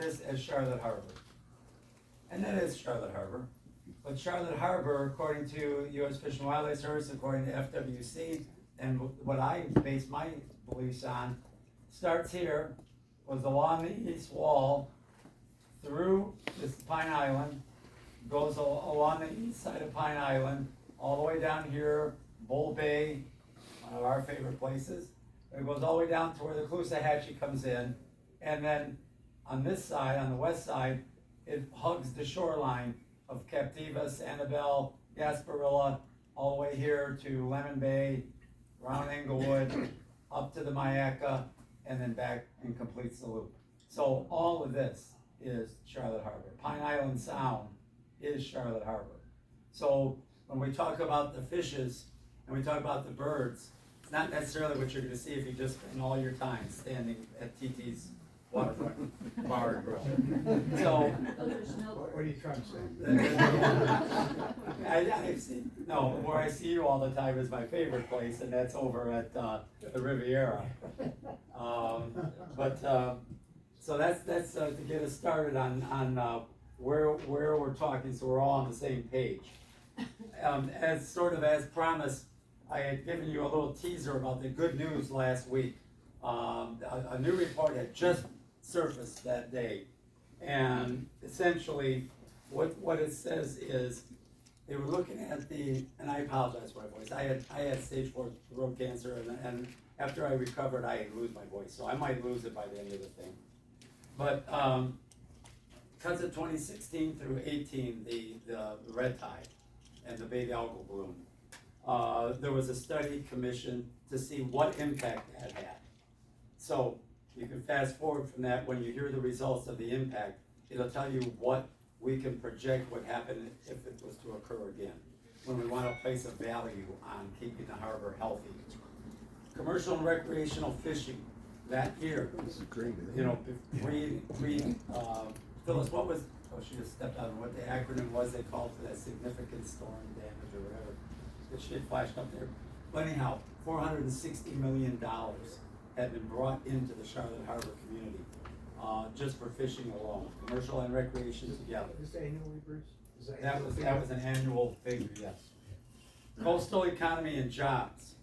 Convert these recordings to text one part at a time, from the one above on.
this as Charlotte Harbor. And that is Charlotte Harbor. But Charlotte Harbor, according to U.S. Fish and Wildlife Service, according to FWC, and what I base my beliefs on, starts here, was along the east wall, through this Pine Island, goes along the east side of Pine Island, all the way down here, Bull Bay, one of our favorite places. It goes all the way down to where the Caloosahatchee comes in, and then on this side, on the west side, it hugs the shoreline of Captiva, Sanibel, Gasparilla, all the way here to Lemon Bay, around Englewood, up to the Myakka, and then back and completes the loop. So all of this is Charlotte Harbor. Pine Island Sound is Charlotte Harbor. So when we talk about the fishes and we talk about the birds, it's not necessarily what you're going to see if you just spend all your time standing at TT's waterfront bar and grill. So, What are you trying to say? I've seen, no, where I see you all the time is my favorite place, and that's over at the Riviera. So that's to get us started on where we're talking, so we're all on the same page. As promised, I had given you a little teaser about the good news last week. A new report had just surfaced that day, and essentially what it says is they were looking at and I apologize for my voice. I had stage 4 throat cancer, and after I recovered, I lose my voice, so I might lose it by the end of the thing. But because of 2016 through 18, the red tide and the big algal bloom, there was a study commissioned to see what impact that had. So you can fast forward from that. When you hear the results of the impact, it'll tell you what we can project would happen if it was to occur again, when we want to place a value on keeping the harbor healthy. Commercial and recreational fishing, that year, Phyllis, what was, she just stepped out, what the acronym was they called for that significant storm damage or whatever, that shit flashed up there. But anyhow, $460 million had been brought into the Charlotte Harbor community, just for fishing alone, commercial and recreation together. Is this annually, Bruce? That was an annual figure, yes. Coastal economy and jobs,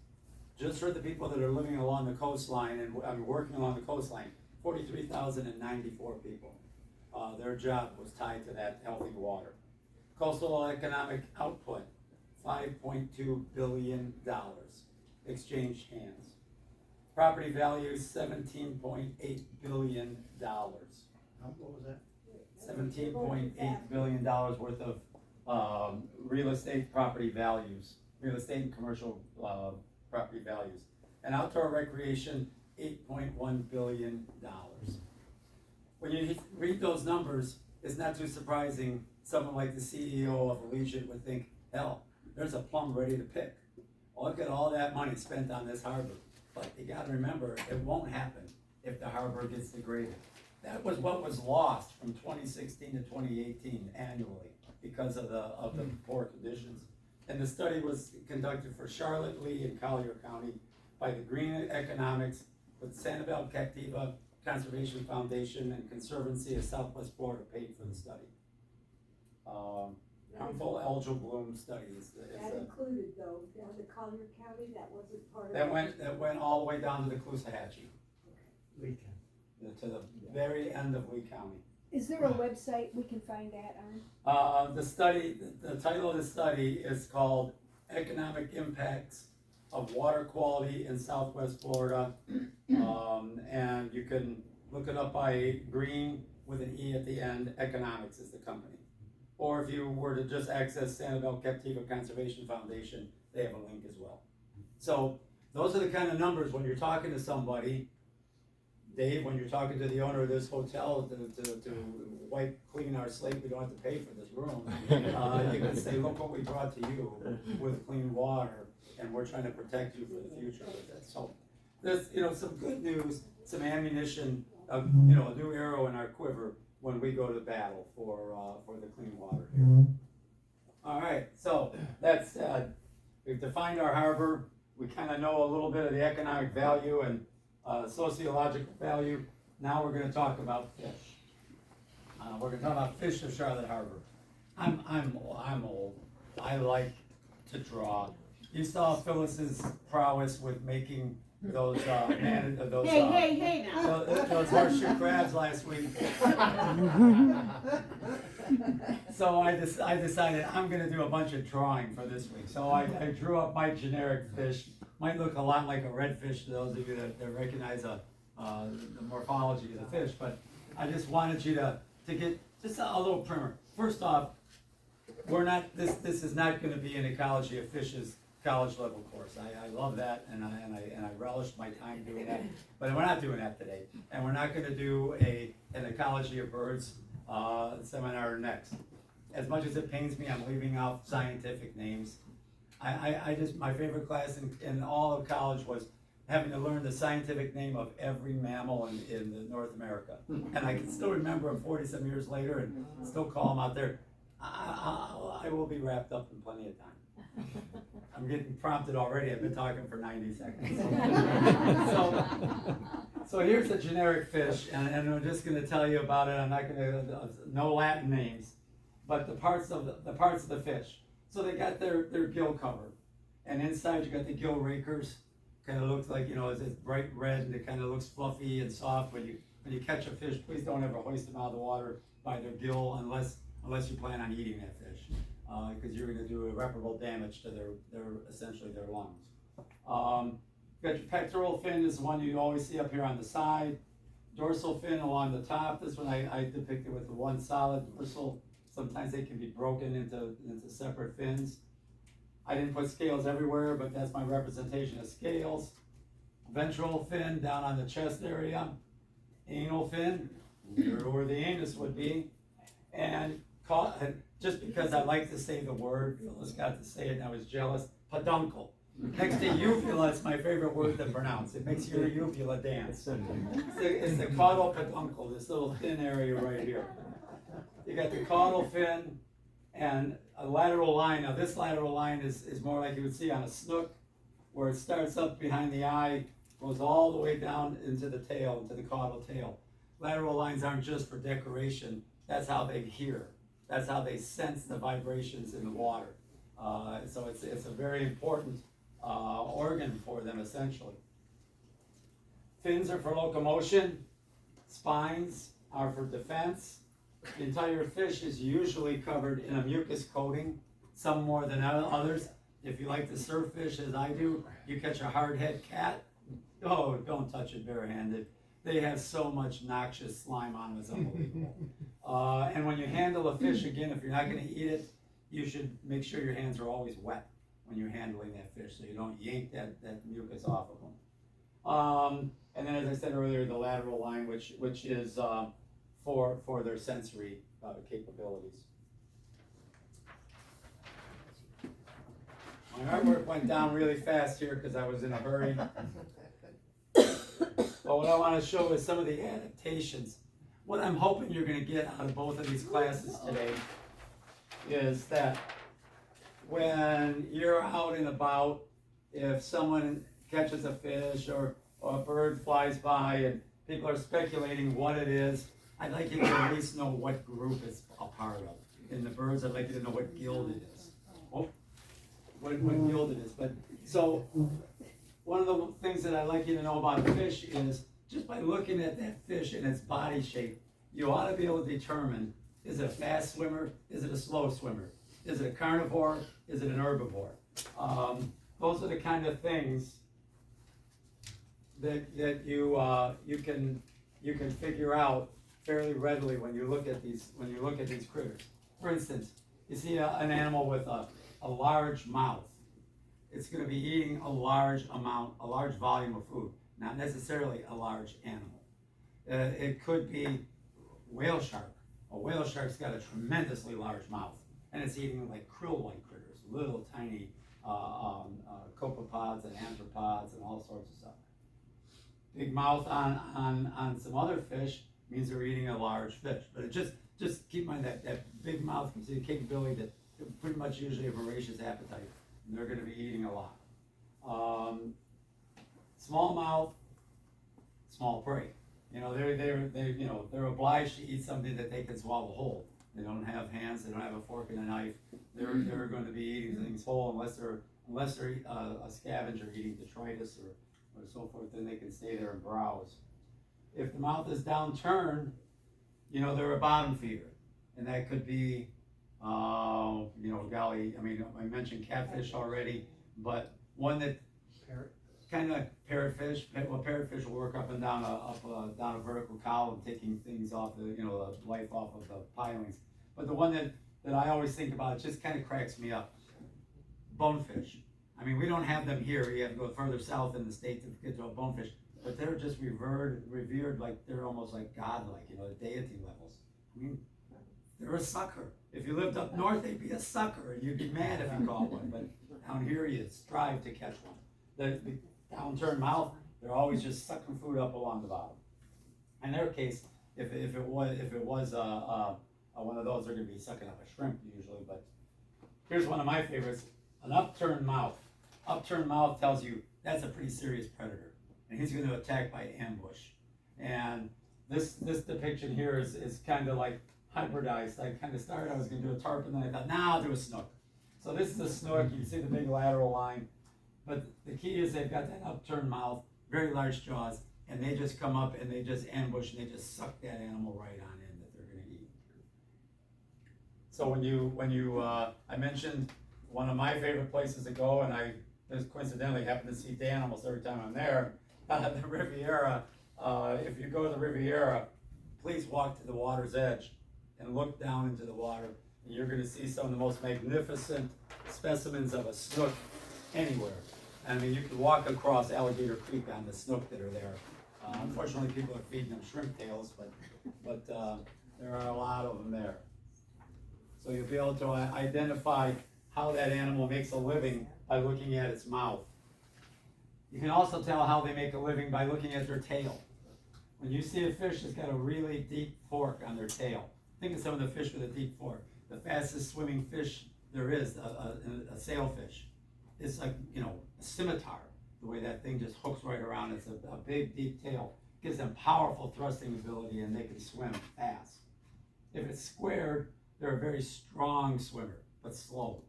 just for the people that are living along the coastline and working along the coastline, 43,094 people. Their job was tied to that healthy water. Coastal economic output, $5.2 billion exchanged hands. Property value, $17.8 billion. What was that? $17.8 billion worth of real estate property values, real estate and commercial property values. And outdoor recreation, $8.1 billion. When you read those numbers, it's not too surprising someone like the CEO of Allegiant would think, hell, there's a plum ready to pick. Look at all that money spent on this harbor. But you gotta remember, it won't happen if the harbor gets degraded. That was what was lost from 2016 to 2018 annually because of the poor conditions. And the study was conducted for Charlotte, Lee, and Collier County by the Green Economics with Sanibel Captiva Conservation Foundation and Conservancy of Southwest Florida paid for the study. Harmful algal bloom studies. That included though, down to Collier County, that wasn't part of That went all the way down to the Caloosahatchee, Lee County. to the very end of Lee County. Is there a website we can find that on? The title of the study is called Economic Impacts of Water Quality in Southwest Florida. And you can look it up by Green with an E at the end. Economics is the company. Or if you were to just access Sanibel Captiva Conservation Foundation, they have a link as well. So those are the kind of numbers when you're talking to somebody, Dave, when you're talking to the owner of this hotel to wipe clean our slate, we don't have to pay for this room. You can say, look what we brought to you with clean water, and we're trying to protect you for the future with it. So there's some good news, some ammunition, a new arrow in our quiver when we go to battle for the clean water here. All right, so that said, we've defined our harbor. We kind of know a little bit of the economic value and sociological value. Now we're going to talk about fish. We're gonna talk about fish of Charlotte Harbor. I'm old. I like to draw. You saw Phyllis's prowess with making those Hey now. those horseshoe crabs last week. So I decided I'm gonna do a bunch of drawing for this week. So I drew up my generic fish. Might look a lot like a redfish to those of you that recognize the morphology of the fish, but I just wanted you to get just a little primer. First off, this is not gonna be an Ecology of Fishes college level course. I love that and I relished my time doing that, but we're not doing that today. And we're not gonna do an Ecology of Birds seminar next. As much as it pains me, I'm leaving out scientific names. I just, my favorite class in all of college was having to learn the scientific name of every mammal in the North America. And I can still remember them 40-some years later and still call them out there. I will be wrapped up in plenty of time. I'm getting prompted already. I've been talking for 90 seconds. So here's a generic fish, and I'm just going to tell you about it. I'm not going to, no Latin names, but the parts of the fish. So they got their gill cover, and inside you got the gill rakers. Kind of looks like, it's bright red, and it kind of looks fluffy and soft. When you catch a fish, please don't ever hoist them out of the water by their gill unless you plan on eating that fish, because you're going to do irreparable damage to essentially their lungs. Got your pectoral fin is the one you always see up here on the side. Dorsal fin along the top. This one I depicted with the one solid dorsal. Sometimes they can be broken into separate fins. I didn't put scales everywhere, but that's my representation of scales. Ventral fin down on the chest area. Anal fin, where the anus would be. And just because I like to say the word, Phyllis got to say it and I was jealous, peduncle. Next to uvula, it's my favorite word to pronounce. It makes your uvula dance. It's the caudal peduncle, this little thin area right here. You got the caudal fin and a lateral line. Now this lateral line is more like you would see on a snook, where it starts up behind the eye, goes all the way down into the tail, into the caudal tail. Lateral lines aren't just for decoration. That's how they hear. That's how they sense the vibrations in the water. So it's a very important organ for them, essentially. Fins are for locomotion. Spines are for defense. The entire fish is usually covered in a mucus coating, some more than others. If you like to surf fish, as I do, you catch a hardhead cat. Oh, don't touch it barehanded. They have so much noxious slime on them, it's unbelievable. And when you handle a fish, again, if you're not going to eat it, you should make sure your hands are always wet when you're handling that fish, so you don't yank that mucus off of them. And then, as I said earlier, the lateral line, which is for their sensory capabilities. My artwork went down really fast here because I was in a hurry. But what I want to show is some of the adaptations. What I'm hoping you're going to get out of both of these classes today is that when you're out and about, if someone catches a fish or a bird flies by and people are speculating what it is, I'd like you to at least know what group it's a part of. In the birds, I'd like you to know what guild it is. Oh, what guild it is. But so one of the things that I'd like you to know about a fish is just by looking at that fish and its body shape, you ought to be able to determine, is it a fast swimmer? Is it a slow swimmer? Is it a carnivore? Is it an herbivore? Those are the kind of things that you can figure out fairly readily when you look at these critters. For instance, you see an animal with a large mouth. It's going to be eating a large volume of food, not necessarily a large animal. It could be whale shark. A whale shark's got a tremendously large mouth, and it's eating like krill-like critters, little tiny copepods and anthropods and all sorts of stuff. Big mouth on some other fish means they're eating a large fish. But it just keep in mind that big mouth gives you the capability that they're pretty much usually a voracious appetite, and they're going to be eating a lot. Small mouth, small prey. You know, they're obliged to eat something that they can swallow whole. They don't have hands, they don't have a fork and a knife. They're going to be eating things whole unless they're a scavenger eating detritus or so forth. Then they can stay there and browse. If the mouth is downturned, you know, they're a bottom feeder, and that could be, you know, golly, I mean, I mentioned catfish already, but one that Parrot. kind of parrotfish. Well, parrotfish will work up and down down a vertical column, taking things off the, you know, the life off of the pilings. But the one that I always think about, it just kind of cracks me up. Bonefish. I mean, we don't have them here. You have to go further south in the state to get to a bonefish. But they're just revered like they're almost like godlike, you know, the deity levels. I mean, they're a sucker. If you lived up north, they'd be a sucker, and you'd be mad if you caught one. But down here, you strive to catch one. The downturned mouth, they're always just sucking food up along the bottom. In their case, if it was one of those, they're going to be sucking up a shrimp usually. But here's one of my favorites: an upturned mouth. Upturned mouth tells you that's a pretty serious predator, and he's going to attack by ambush. And this depiction here is kind of like hybridized. I kind of started, I was going to do a tarpon, then I thought, nah, I'll do a snook. So this is a snook. You can see the big lateral line. But the key is they've got that upturned mouth, very large jaws, and they just come up and they just ambush and they just suck that animal right on in that they're going to eat. So I mentioned one of my favorite places to go, and I just coincidentally happen to see Dan almost every time I'm there, the Riviera. If you go to the Riviera, please walk to the water's edge and look down into the water, and you're going to see some of the most magnificent specimens of a snook anywhere. I mean, you can walk across Alligator Creek on the snook that are there. Unfortunately, people are feeding them shrimp tails, but there are a lot of them there. So you'll be able to identify how that animal makes a living by looking at its mouth. You can also tell how they make a living by looking at their tail. When you see a fish that's got a really deep fork on their tail, think of some of the fish with a deep fork. The fastest swimming fish there is, a sailfish. It's like, you know, a scimitar, the way that thing just hooks right around. It's a big, deep tail. Gives them powerful thrusting ability, and they can swim fast. If it's squared, they're a very strong swimmer, but slow.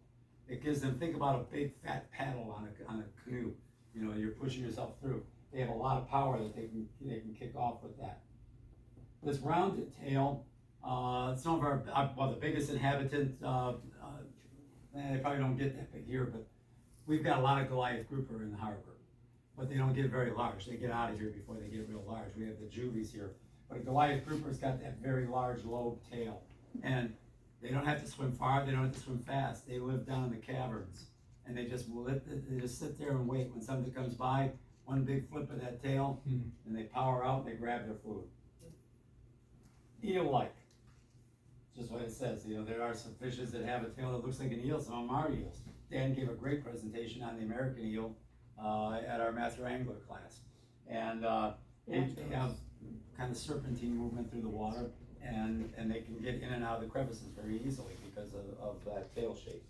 It gives them, think about a big fat paddle on a canoe. You know, you're pushing yourself through. They have a lot of power that they can kick off with that. This rounded tail, some of our, well, the biggest inhabitant, they probably don't get that big here, but we've got a lot of Goliath grouper in the harbor, but they don't get very large. They get out of here before they get real large. We have the juvies here, but a Goliath grouper's got that very large lobe tail, and they don't have to swim far. They don't have to swim fast. They live down in the caverns, and they just sit there and wait when something comes by. One big flip of that tail, and they power out. And they grab their food. Eel-like, just what it says. You know, there are some fishes that have a tail that looks like an eel. Some of them are eels. Dan gave a great presentation on the American eel at our Master Angler class, and they have kind of serpentine movement through the water, and they can get in and out of the crevices very easily because of that tail shape.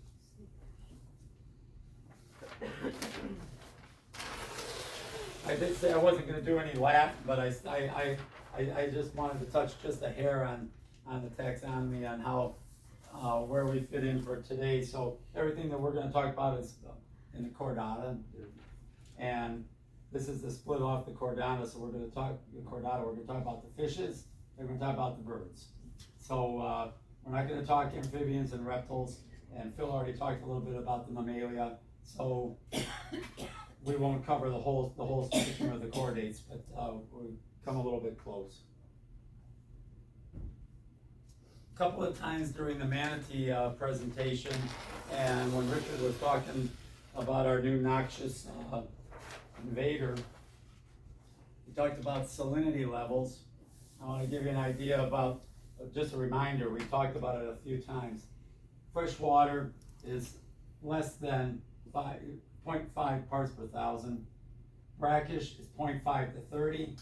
I did say I wasn't going to do any lap, but I just wanted to touch just a hair on the taxonomy, on how where we fit in for today. So everything that we're going to talk about is in the chordata, and this is the split off the chordata. So we're going to talk the chordata. We're going to talk about the fishes. We're going to talk about the birds. So we're not going to talk amphibians and reptiles. And Phil already talked a little bit about the mammalia. So we won't cover the whole spectrum of the chordates, but we'll come a little bit close. A couple of times during the manatee presentation, and when Richard was talking about our new noxious invader, he talked about salinity levels. I want to give you an idea about, just a reminder, we talked about it a few times. Fresh water is less than 0.5 parts per thousand. Brackish is 0.5 to 30.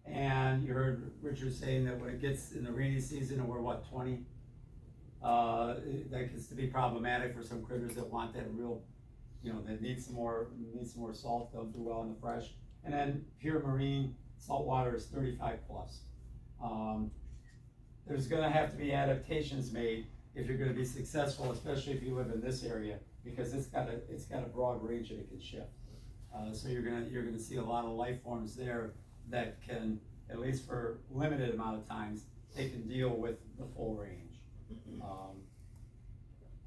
And you heard Richard saying that when it gets in the rainy season, and we're what, 20? That gets to be problematic for some critters that want that real, you know, that need some more salt. They'll do well in the fresh. And then pure marine salt water is 35 plus. There's gonna have to be adaptations made if you're gonna be successful, especially if you live in this area, because it's got a broad range that it can shift. So you're gonna see a lot of life forms there that can, at least for limited amount of times, they can deal with the full range. And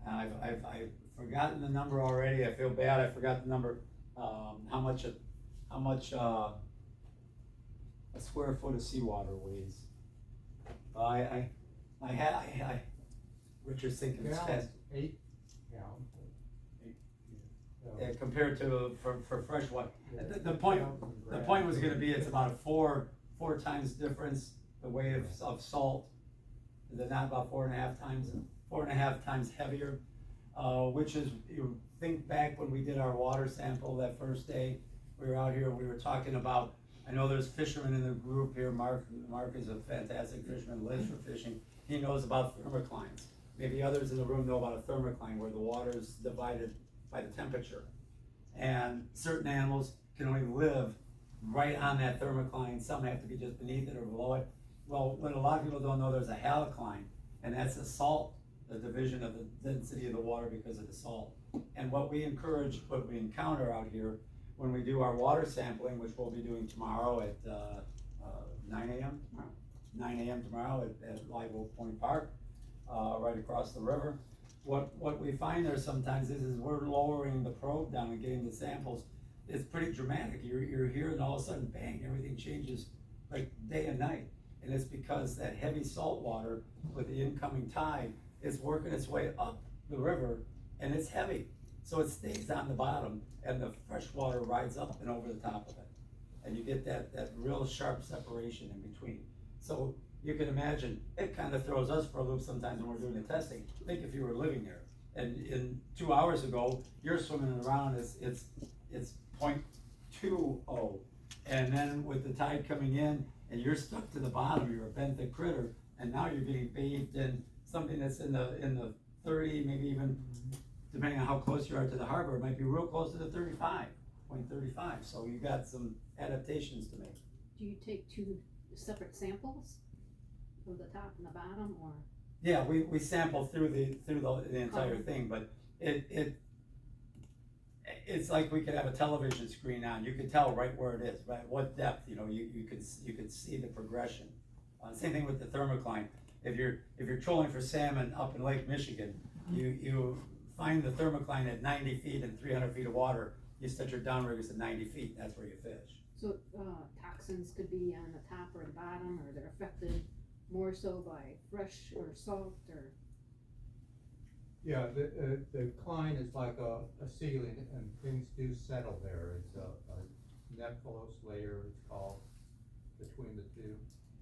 I've forgotten the number already. I feel bad. I forgot the number. How much a square foot of seawater weighs. Richard's thinking it's fast. 8 gallons. Yeah, compared to, for fresh water. The point was gonna be, it's about a four times difference, the weight of salt. They're not about 4.5 times heavier, which is, you think back when we did our water sample that first day, we were out here, we were talking about, I know there's fishermen in the group here, Mark is a fantastic fisherman, lives for fishing, he knows about thermoclines. Maybe others in the room know about a thermocline where the water is divided by the temperature. And certain animals can only live right on that thermocline, some have to be just beneath it or below it. Well, what a lot of people don't know, there's a halocline, and that's the salt, the division of the density of the water because of the salt. And what we encounter out here when we do our water sampling, which we'll be doing tomorrow at 9 a.m. tomorrow. 9 a.m. tomorrow at Live Oak Point Park, right across the river. What we find there sometimes is we're lowering the probe down and getting the samples. It's pretty dramatic. You're here and all of a sudden, bang, everything changes like day and night. And it's because that heavy salt water with the incoming tide is working its way up the river and it's heavy. So it stays on the bottom and the fresh water rides up and over the top of it. And you get that real sharp separation in between. So you can imagine, it kind of throws us for a loop sometimes when we're doing the testing. Think if you were living there, and in 2 hours ago, you're swimming around, it's 0.20, and then with the tide coming in, and you're stuck to the bottom, you're a benthic critter, and now you're getting bathed in something that's in the 30, maybe even, depending on how close you are to the harbor, it might be real close to the 0.35, so you got some adaptations to make. Do you take 2 separate samples from the top and the bottom, or? Yeah, we sample through the entire thing, but it's like we could have a television screen on. You could tell right where it is, right, what depth. You know, you could see the progression. Same thing with the thermocline. If you're trolling for salmon up in Lake Michigan, you find the thermocline at 90 feet and 300 feet of water. You set your downriggers at 90 feet. That's where you fish. So toxins could be on the top or the bottom, or they're affected more so by fresh or salt, or? Yeah, the cline is like a ceiling, and things do settle there. It's a nephelous layer, it's called, between the two,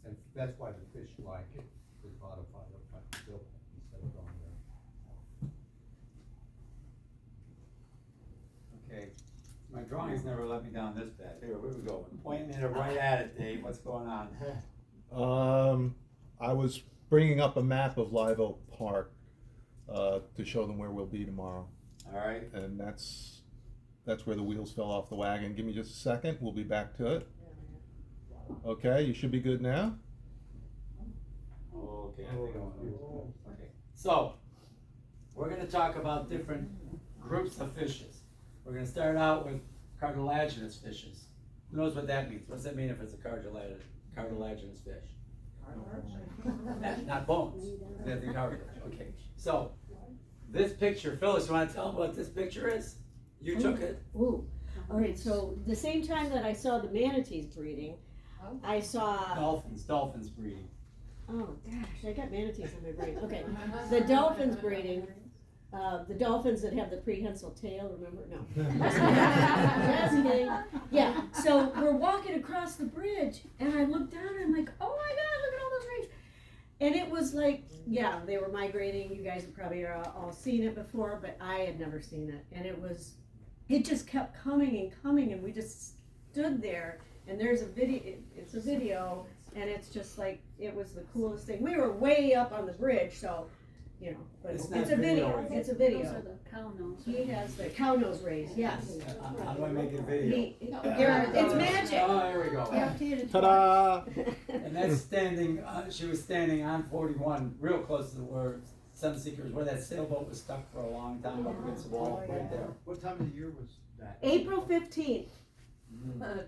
and that's why the fish like it. It's modified up like the silk instead of going there. Okay, my drawings never let me down this bad. Here we go. Pointing it right at it, Dave. What's going on? I was bringing up a map of Live Oak Park to show them where we'll be tomorrow. All right. And that's where the wheels fell off the wagon. Give me just a second. We'll be back to it. Okay, you should be good now. Okay. Okay. So we're going to talk about different groups of fishes. We're going to start out with cartilaginous fishes. Who knows what that means? What's that mean if it's a cartilaginous fish? Not bones. That's the cartilage. Okay. So this picture, Phyllis, you want to tell them what this picture is? You took it. Ooh, all right, so the same time that I saw the manatees breeding, I saw, Dolphins breeding. oh gosh, I got manatees in my brain, okay. The dolphins breeding, the dolphins that have the prehensile tail, remember? No. Just kidding. Yeah, so we're walking across the bridge, and I look down, and I'm like, oh my God, look at all those reefs. And it was like, yeah, they were migrating. You guys have probably all seen it before, but I had never seen it. And it just kept coming and coming, and we just stood there, and there's a video, it's a video, and it's just like, it was the coolest thing. We were way up on the bridge, so you know, but It's it's not a video, video, it's a Those are video. the cow nose. He has the cow nose rays, yes. How do I make it video? Here, it's magic. Oh, there we go. You have to hit it Ta-da! And that's standing, she was standing on 41, real close to where Sunseekers, where that sailboat was stuck for a long time up against the wall, right there. What time of the year was that? April 15th.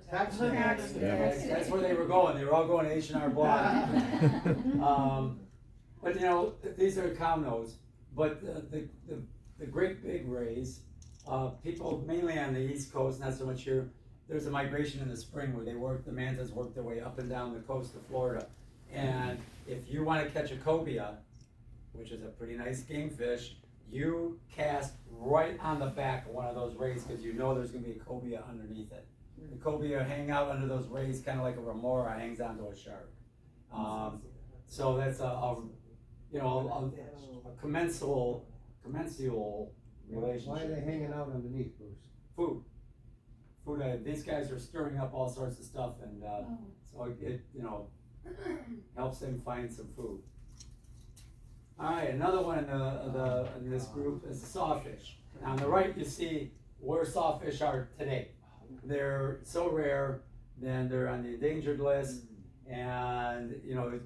Tax Tax day. day. That's where they were going, they were all going to H&R Block. But you know, these are cow nose, but the great big rays, people mainly on the East Coast, not so much here, there's a migration in the spring where the mantas work their way up and down the coast of Florida. And if you wanna catch a cobia, which is a pretty nice game fish, you cast right on the back of one of those rays, cause you know there's gonna be a cobia underneath it. The cobia hang out under those rays, kinda like a remora hangs onto a shark. So that's a commensal relationship. Why are they hanging out underneath, Bruce? Food. These guys are stirring up all sorts of stuff, and so it helps them find some food. All right, another one in this group is the sawfish. Now on the right, you see where sawfish are today. They're so rare, then they're on the endangered list. And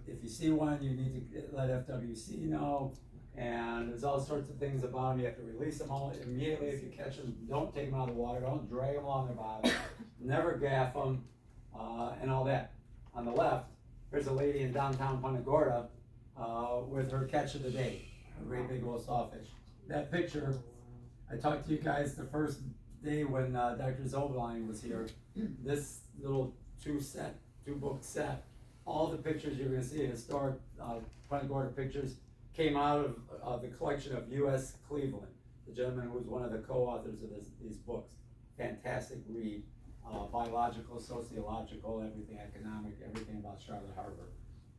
if you see one, you need to let FWC know. And there's all sorts of things about them. You have to release them all immediately if you catch them. Don't take them out of the water. Don't drag them along their bottom. Never gaff them, and all that. On the left, there's a lady in downtown Punta Gorda with her catch of the day, a great big old sawfish. That picture, I talked to you guys the first day when Dr. Zobeline was here. This little two-book set, all the pictures you're gonna see, historic Punta Gorda pictures, came out of the collection of U.S. Cleveland, the gentleman who was one of the co-authors of these books. Fantastic read, biological, sociological, everything, economic, everything about Charlotte Harbor.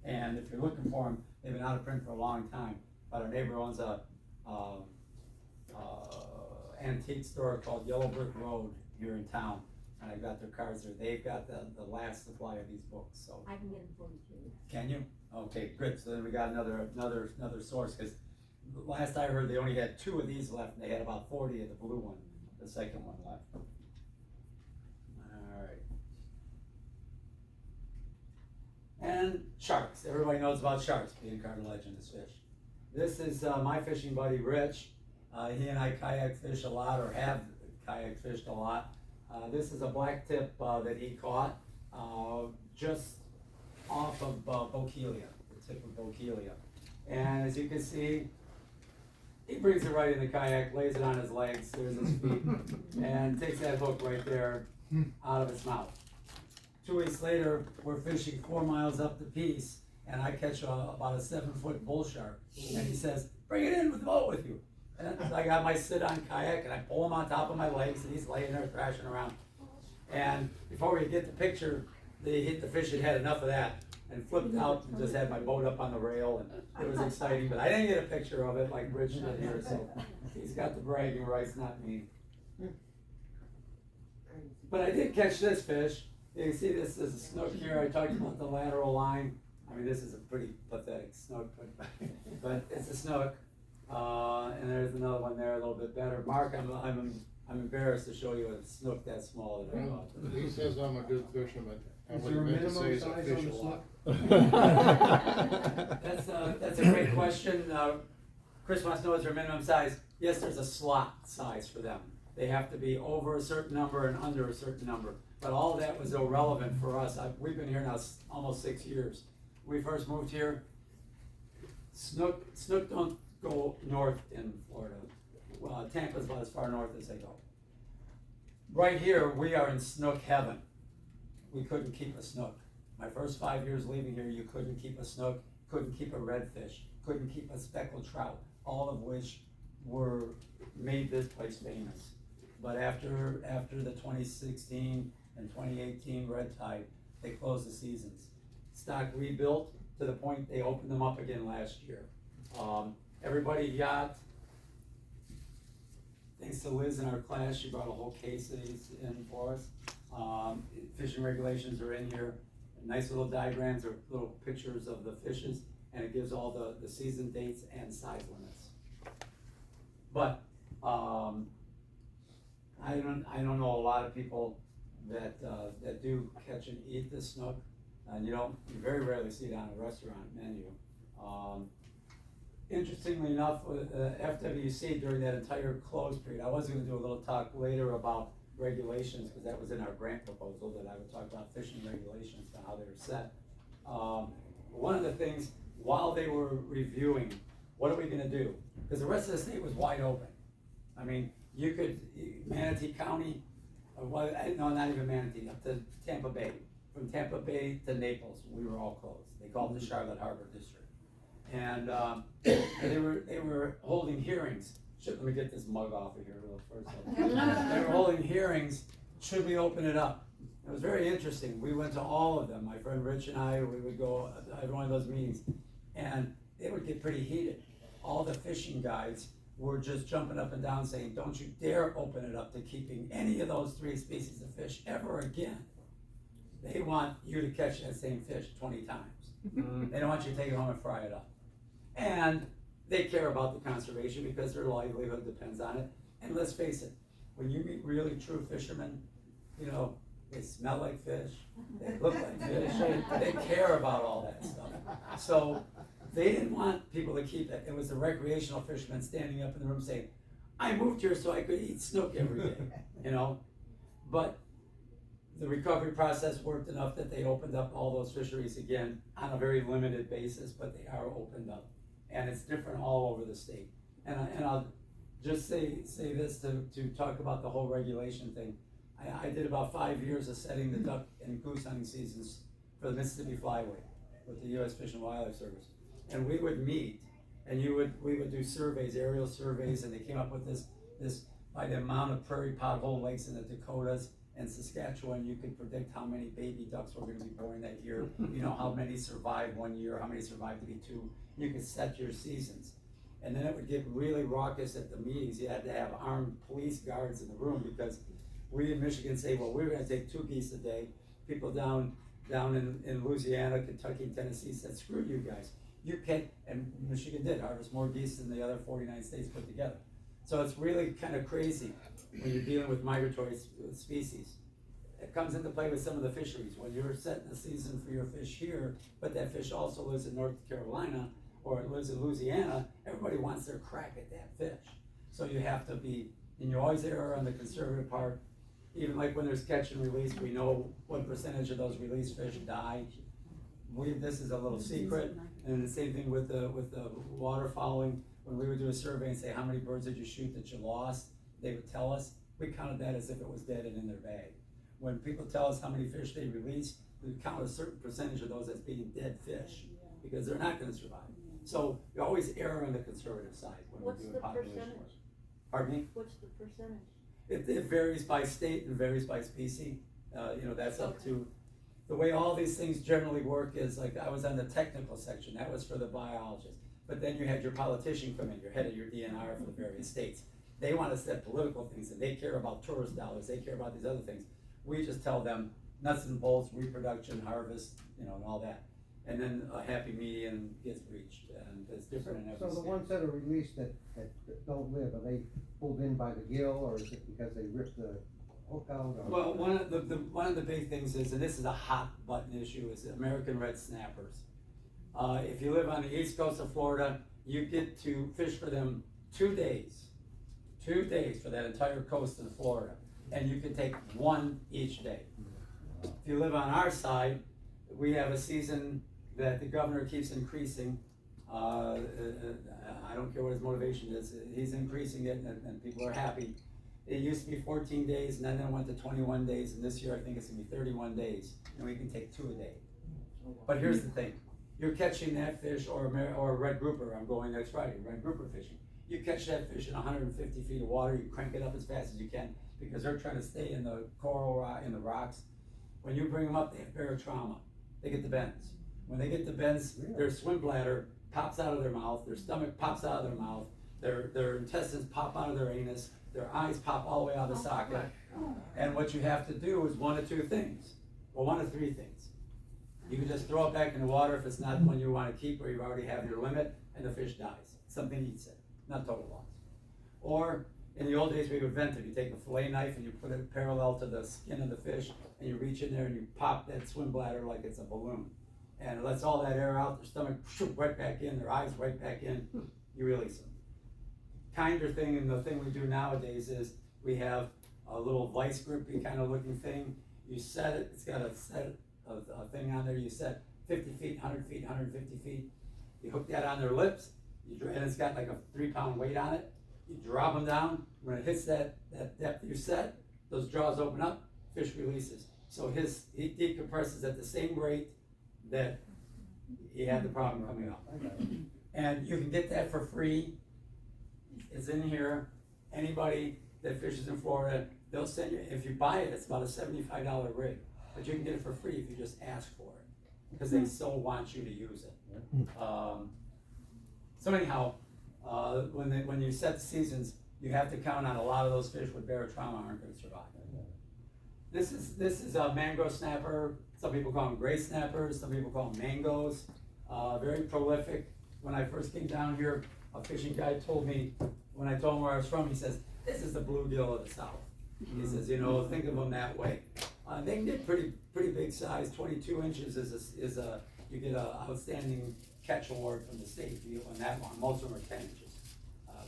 And if you're looking for them, they've been out of print for a long time, but our neighbor owns a antique store called Yellow Brick Road here in town, and I've got their cards there. They've got the last supply of these books, so. I can get it for you too. Can you? Okay, good, so then we got another source, cause last I heard, they only had 2 of these left, and they had about 40 of the blue one, the second one left. Alright. And sharks, everybody knows about sharks, being cartilaginous fish. This is my fishing buddy Rich. He and I kayak fish a lot, or have kayak fished a lot. This is a black tip that he caught just off of Bokeelia, the tip of Bokeelia. And as you can see, he brings it right in the kayak, lays it on his legs, there's his feet, and takes that hook right there out of his mouth. 2 weeks later, we're fishing 4 miles up the Peace, and I catch about a 7-foot bull shark, and he says, "Bring it in with the boat with you." And I got my sit-on kayak, and I pull him on top of my legs, and he's laying there thrashing around. And before we get the picture, the fish had had enough of that, and flipped out and just had my boat up on the rail, and it was exciting, but I didn't get a picture of it like Rich did here, so he's got the bragging rights, not me. But I did catch this fish. You can see this is a snook here. I talked about the lateral line. I mean, this is a pretty pathetic snook, but it's a snook. And there's another one there, a little bit better. Mark, I'm embarrassed to show you a snook that small that I caught. He says I'm a good fisherman. And Is what there a he meant to minimum say is I size fish on a the lot. That's a great question. Chris wants to know, is there a minimum size? Yes, there's a slot size for them. They have to be over a certain number and under a certain number. But all that was irrelevant for us. We've been here now almost 6 years. When we first moved here, snook don't go north in Florida. Tampa's about as far north as they go. Right here, we are in snook heaven. We couldn't keep a snook. My first 5 years leaving here, you couldn't keep a snook, couldn't keep a redfish, couldn't keep a speckled trout, all of which made this place famous. But after the 2016 and 2018 red tide, they closed the seasons. Stock rebuilt to the point they opened them up again last year. Everybody yacht. Thanks to Liz in our class, she brought a whole case of these in for us. Fishing regulations are in here. Nice little diagrams or little pictures of the fishes. and it gives all the season dates and size limits. But, I don't know a lot of people that do catch and eat the snook, and you very rarely see it on a restaurant menu. Interestingly enough, with FWC during that entire closed period, I was gonna do a little talk later about regulations, because that was in our grant proposal, that I would talk about fishing regulations and how they were set. One of the things, while they were reviewing, what are we gonna do? Because the rest of the state was wide open. I mean, you could, Manatee County, no, not even Manatee, up to Tampa Bay. From Tampa Bay to Naples, we were all closed. They called it the Charlotte Harbor District. And they were holding hearings. Let me get this mug off of here real first. They were holding hearings, should we open it up? It was very interesting. We went to all of them. My friend Rich and I, we would go to every one of those meetings, and they would get pretty heated. All the fishing guides were just jumping up and down saying, don't you dare open it up to keeping any of those 3 species of fish ever again. They want you to catch that same fish 20 times. They don't want you to take it home and fry it up. And they care about the conservation because their livelihood depends on it. And let's face it, when you meet really true fishermen, they smell like fish, they look like fish, they care about all that stuff. So they didn't want people to keep it. It was the recreational fishermen standing up in the room saying, I moved here so I could eat snook every day, But the recovery process worked enough that they opened up all those fisheries again on a very limited basis, but they are opened up. And it's different all over the state. And I'll just say this to talk about the whole regulation thing. I did about 5 years of setting the duck and goose hunting seasons for the Mississippi Flyway with the U.S. Fish and Wildlife Service. And we would meet, and we would do surveys, aerial surveys, and they came up with this by the amount of prairie pothole lakes in the Dakotas and Saskatchewan, you could predict how many baby ducks were gonna be born that year, how many survived 1 year, how many survived to be 2. You could set your seasons. And then it would get really raucous at the meetings. You had to have armed police guards in the room because we in Michigan say, well, we're gonna take 2 geese a day. People down in Louisiana, Kentucky, and Tennessee said, screw you guys. You can't, and Michigan did harvest more geese than the other 49 states put together. So it's really kind of crazy when you're dealing with migratory species. It comes into play with some of the fisheries. When you're setting a season for your fish here, but that fish also lives in North Carolina or it lives in Louisiana, everybody wants their crack at that fish. So you have to be, and you always err on the conservative part. Even like when there's catch and release, we know what percentage of those released fish die. This is a little secret, and the same thing with the waterfowling. When we would do a survey and say, how many birds did you shoot that you lost? They would tell us, we counted that as if it was dead and in their bag. When people tell us how many fish they release, we count a certain percentage of those as being dead fish, because they're not gonna survive. So you always err on the conservative side when we're doing population work. Pardon me? What's the percentage? It varies by state and varies by species. That's up to, the way all these things generally work is, like, I was on the technical section, that was for the biologists. But then you had your politician come in, your head of your DNR for the various states. They want to set political things, and they care about tourist dollars, they care about these other things. We just tell them nuts and bolts, reproduction, harvest, and all that. And then a happy median gets reached, and it's different in every So the state. ones that are released that don't live, are they pulled in by the gill, or is it because they ripped the hook out? Or? Well, one of the big things is, and this is a hot button issue, is American red snappers. If you live on the east coast of Florida, you get to fish for them 2 days. 2 days for that entire coast of Florida. And you can take 1 each day. If you live on our side, we have a season that the governor keeps increasing. I don't care what his motivation is, he's increasing it and people are happy. It used to be 14 days and then it went to 21 days, and this year I think it's gonna be 31 days, and we can take 2 a day. But here's the thing, you're catching that fish or a red grouper. I'm going next Friday, red grouper fishing. You catch that fish in 150 feet of water, you crank it up as fast as you can because they're trying to stay in the coral rock, in the rocks. When you bring them up, they have barotrauma. They get the bends. When they get the bends, their swim bladder pops out of their mouth, their stomach pops out of their mouth, their intestines pop out of their anus, their eyes pop all the way out of the socket. And what you have to do is 1 of 2 things, or 1 of 3 things. You can just throw it back in the water if it's not one you wanna keep or you already have your limit, and the fish dies. Something eats it, not total loss. Or, in the old days, we would vent it. You take a fillet knife and you put it parallel to the skin of the fish, and you reach in there and you pop that swim bladder like it's a balloon. And it lets all that air out, their stomach right back in, their eyes right back in, you release them. Kinder thing, and the thing we do nowadays is, we have a little vice grippy kind of looking thing. You set it, it's got a set of a thing on there, you set 50 feet, 100 feet, 150 feet. You hook that on their lips, and it's got like a 3-pound weight on it. You drop them down, when it hits that depth you set, those jaws open up, fish releases. So he decompresses at the same rate that he had the problem coming up. And you can get that for free. It's in here. Anybody that fishes in Florida, they'll send you, if you buy it, it's about a $75 rig. But you can get it for free if you just ask for it, because they so want you to use it. So anyhow, when you set the seasons, you have to count on a lot of those fish with barotrauma aren't gonna survive. This is a mangrove snapper. Some people call them gray snappers, some people call them mangoes. Very prolific. When I first came down here, a fishing guide told me, when I told him where I was from, he says, this is the bluegill of the South. He says, think of them that way. They can get pretty big size. 22 inches is a you get an outstanding catch award from the state if you get one that long. Most of them are 10 inches.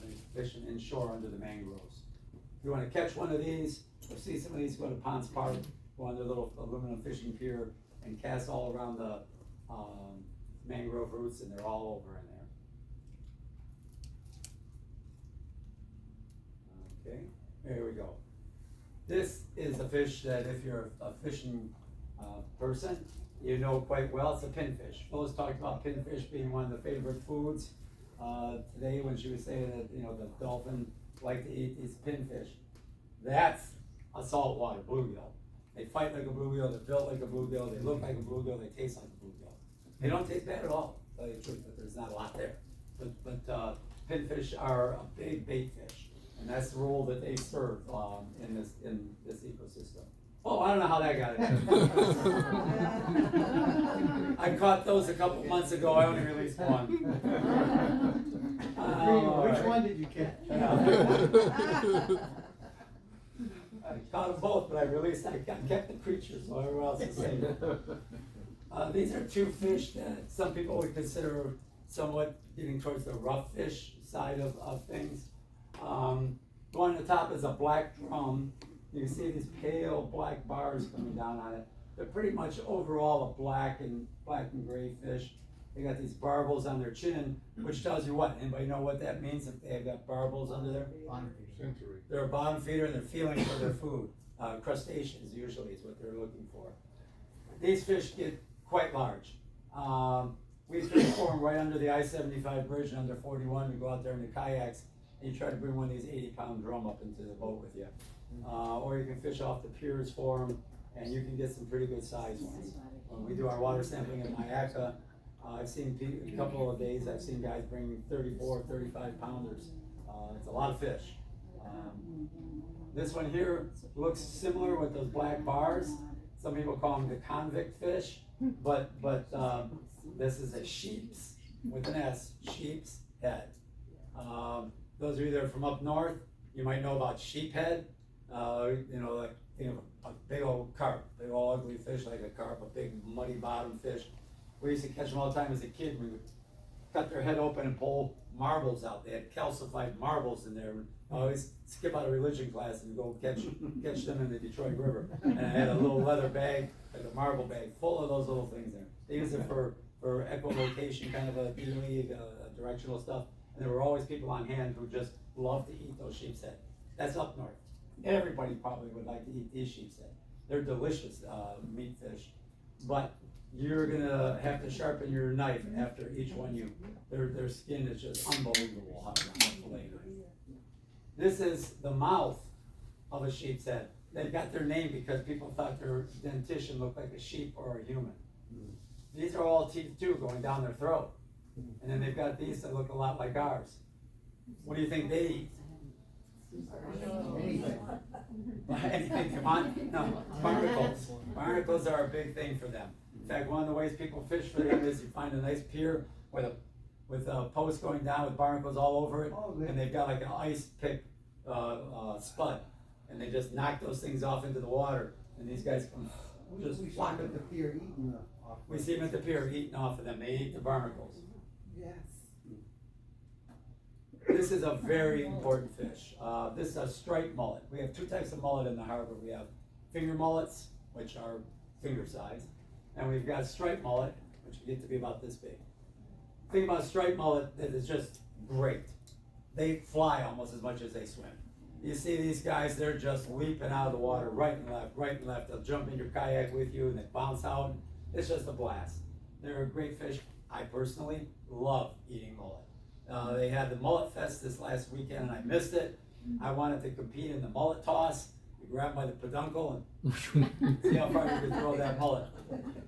They're fishing inshore under the mangroves. If you want to catch one of these, or see some of these, go to Ponce Park, go on their little aluminum fishing pier, and cast all around the mangrove roots, and they're all over in there. Okay, there we go. This is a fish that if you're a fishing person, you know quite well. It's a pinfish. Phyllis talked about pinfish being one of the favorite foods today when she was saying that the dolphin like to eat these pinfish. That's a saltwater bluegill. They fight like a bluegill. They're built like a bluegill. They look like a bluegill. They taste like a bluegill. They don't taste bad at all. To tell you the truth, but there's not a lot there. But pinfish are a big bait fish. And that's the role that they serve in this ecosystem. Oh, I don't know how that got in. I caught those a couple months ago. I only released one. Which one did you catch? I caught them both, but I kept the creatures, so everyone else is safe. These are two fish that some people would consider somewhat getting towards the rough fish side of things. The one on the top is a black drum. You can see these pale black bars coming down on it. They're pretty much overall a black and gray fish. They got these barbels on their chin, which tells you what? Anybody know what that means if they have got barbels under there? Century. They're a bottom feeder and they're feeling for their food. Crustaceans usually is what they're looking for. These fish get quite large. We fish for them right under the I-75 bridge and under 41. We go out there in the kayaks and you try to bring one of these 80-pound drum up into the boat with you. Or you can fish off the piers for them, and you can get some pretty good sized ones. When we do our water sampling at Mayaca, I've seen a couple of days, I've seen guys bring 34, 35 pounders. It's a lot of fish. This one here looks similar with those black bars. Some people call them the convict fish, but this is a sheep's, with an S, sheep's head. Those are either from up north. You might know about sheephead. Like think of a big old carp, big old ugly fish like a carp, a big muddy bottom fish. We used to catch them all the time as a kid. We would cut their head open and pull marbles out. They had calcified marbles in there. I always skip out of religion class and go catch them in the Detroit River. And I had a little leather bag, like a marble bag, full of those little things there. They use it for echolocation, kind of a directional stuff. And there were always people on hand who just loved to eat those sheep's head. That's up north. Everybody probably would like to eat these sheep's head. They're delicious meat fish, but you're gonna have to sharpen your knife after each one. Their skin is just unbelievable on a fillet knife. This is the mouth of a sheep's head. They got their name because people thought their dentition looked like a sheep or a human. These are all teeth too, going down their throat. And then they've got these that look a lot like ours. What do you think they eat? Anything they want? No, barnacles. Barnacles are a big thing for them. In fact, one of the ways people fish for them is you find a nice pier with a post going down with barnacles all over it, Oh, and they've got like an ice pick, spud, and they just knock those things off into the water, and these guys come just We saw flocking. them at the pier eating off. We see them at the pier eating off of them, they eat the barnacles. Yes. This is a very important fish. This is a striped mullet. We have two types of mullet in the harbor. We have finger mullets, which are finger size, and we've got striped mullet, which get to be about this big. Thing about striped mullet that is just great. They fly almost as much as they swim. You see these guys, they're just leaping out of the water right and left, right and left. They'll jump in your kayak with you and they bounce out. It's just a blast. They're a great fish. I personally love eating mullet. They had the Mullet Fest this last weekend and I missed it. I wanted to compete in the mullet toss. You grab by the peduncle and see how far you can throw that mullet.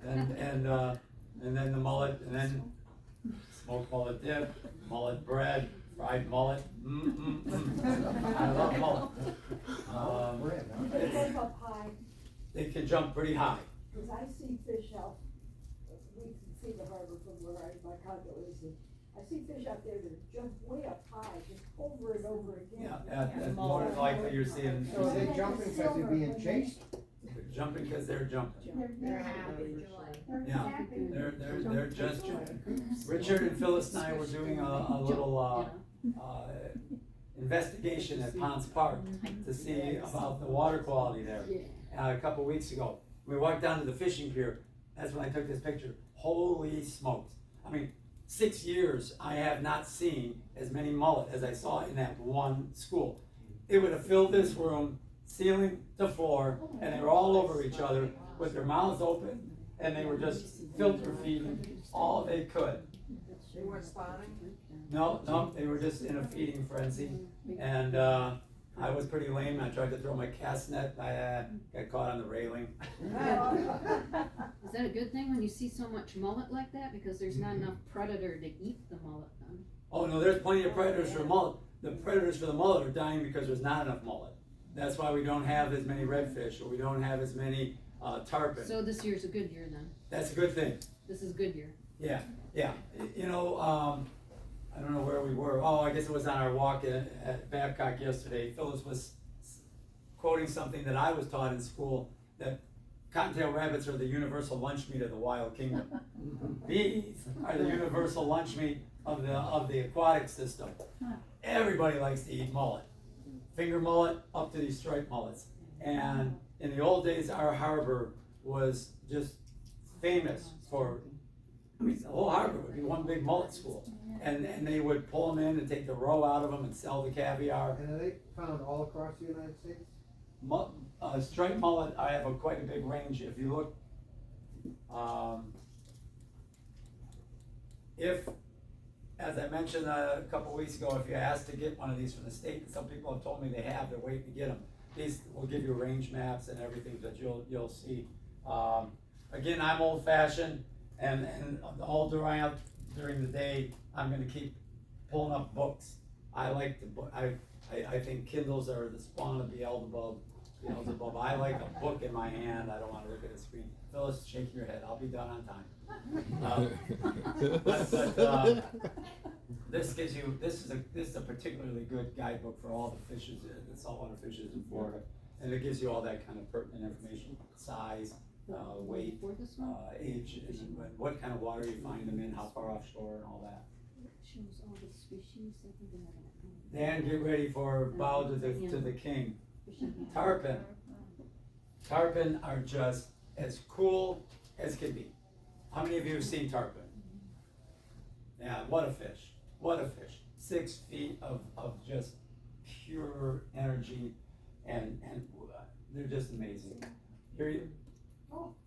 And then the mullet, and then smoked mullet dip, mullet bread, fried mullet. I love mullet. Bread, huh? They jump up high, They can jump pretty high. cause I see fish out, we can see the harbor from where my condo is, and I see fish out there that jump way up high, just over and over again. Yeah, that's more than likely you're seeing, So are they jumping because they're being chased? they're jumping because they're jumping. They're happy. Yeah, they're just jumping. Richard and Phyllis and I were doing a little, investigation at Ponds Park to see about the water quality there. A couple weeks ago, we walked down to the fishing pier, that's when I took this picture. Holy smokes. I mean, 6 years, I have not seen as many mullet as I saw in that one school. It would have filled this room, ceiling to floor, and they were all over each other with their mouths open, and they were just filter feeding all they could. They weren't spawning? No, they were just in a feeding frenzy, and I was pretty lame. I tried to throw my cast net, I got caught on the railing. Is that a good thing when you see so much mullet like that? Because there's not enough predator to eat the mullet then? Oh no, there's plenty of predators for mullet. The predators for the mullet are dying because there's not enough mullet. That's why we don't have as many redfish, or we don't have as many tarpon. So this year's a good year then? That's a good thing. This is good year. Yeah. You know, I don't know where we were. Oh, I guess it was on our walk at Babcock yesterday. Phyllis was quoting something that I was taught in school, that cottontail rabbits are the universal lunch meat of the wild kingdom. Bees are the universal lunch meat of the aquatic system. Everybody likes to eat mullet. Finger mullet up to these striped mullets. And in the old days, our harbor was just famous for, I mean, the whole harbor would be one big mullet school. And they would pull them in and take the roe out of them and sell the caviar. And are they found all across the United States? Striped mullet, I have quite a big range. If you look, if, as I mentioned a couple weeks ago, if you asked to get one of these from the state, some people have told me they have, they're waiting to get them. These will give you range maps and everything that you'll see. Again, I'm old fashioned, and all during the day, I'm gonna keep pulling up books. I like I think Kindles are the spawn of Beelzebub. I like a book in my hand, I don't wanna look at a screen. Phyllis, shake your head, I'll be done on time. This gives you, this is a particularly good guidebook for all the fishes, the saltwater fishes in Florida. And it gives you all that kind of pertinent information, size, weight, For this one? age, and what kind of water you find them in, how far offshore and all that. Shows all the species that we have. Dan, get ready for bow to the king. Tarpon. Tarpon are just as cool as can be. How many of you have seen tarpon? Yeah, what a fish, what a fish. 6 feet of just pure energy, and they're just amazing.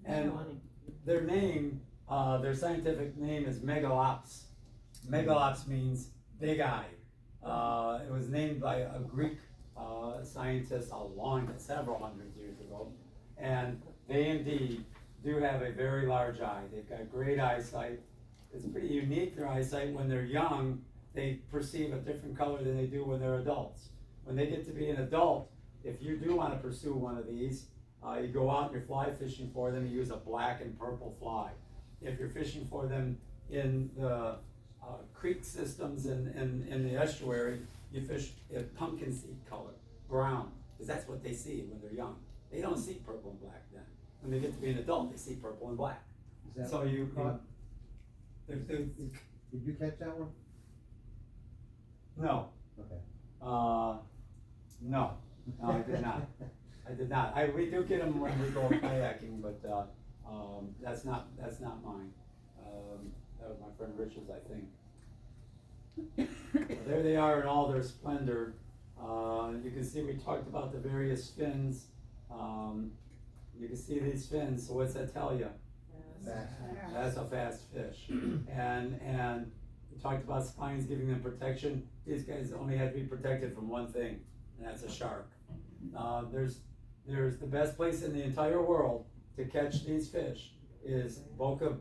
And their name, their scientific name is megalops. Megalops means big eye. It was named by a Greek scientist several hundred years ago. And they indeed do have a very large eye. They've got great eyesight. It's pretty unique, their eyesight. When they're young, they perceive a different color than they do when they're adults. When they get to be an adult, if you do want to pursue one of these, You go out and you're fly fishing for them, you use a black and purple fly. If you're fishing for them in the creek systems in the estuary, you fish a pumpkin seed color, brown, because that's what they see when they're young. They don't see purple and black then. When they get to be an adult, they see purple and black. Is that So what you caught? there's- Did you catch that one? no, Okay. no, I did not. I did not. We do get them when we go kayaking, but that's not mine. That was my friend Rich's, I think. Well, there they are in all their splendor. You can see we talked about the various fins. You can see these fins. So what's that tell you? That's a fast fish. And we talked about spines giving them protection. These guys only had to be protected from one thing, and that's a shark. There's the best place in the entire world to catch these fish is Boca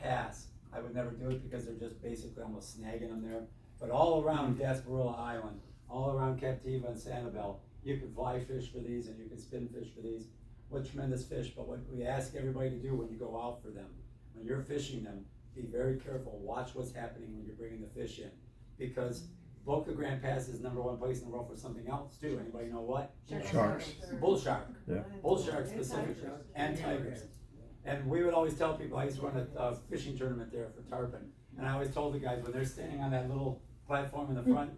Pass. I would never do it because they're just basically almost snagging them there. But all around Gasparilla Island, all around Captiva and Sanibel, you can fly fish for these and you can spin fish for these. What tremendous fish, but what we ask everybody to do when you go out for them, when you're fishing them, be very careful, watch what's happening when you're bringing the fish in. Because Boca Grande Pass is #1 place in the world for something else too. Anybody know what? Sharks. Bull shark. Yeah. Bull shark specifically, and tigers. And we would always tell people, I used to run a fishing tournament there for tarpon, and I always told the guys when they're standing on that little platform in the front,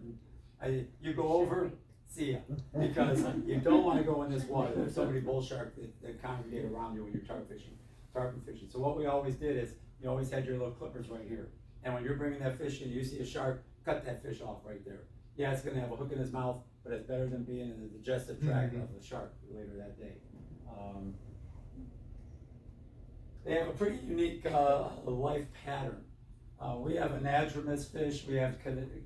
you go over, see ya, because you don't want to go in this water. There's so many bull sharks that congregate around you when you're tarpon fishing. So what we always did is, you always had your little clippers right here, and when you're bringing that fish in, you see a shark, cut that fish off right there. Yeah, it's gonna have a hook in his mouth, but it's better than being in the digestive tract of the shark later that day. They have a pretty unique life pattern. We have anadromous fish, we have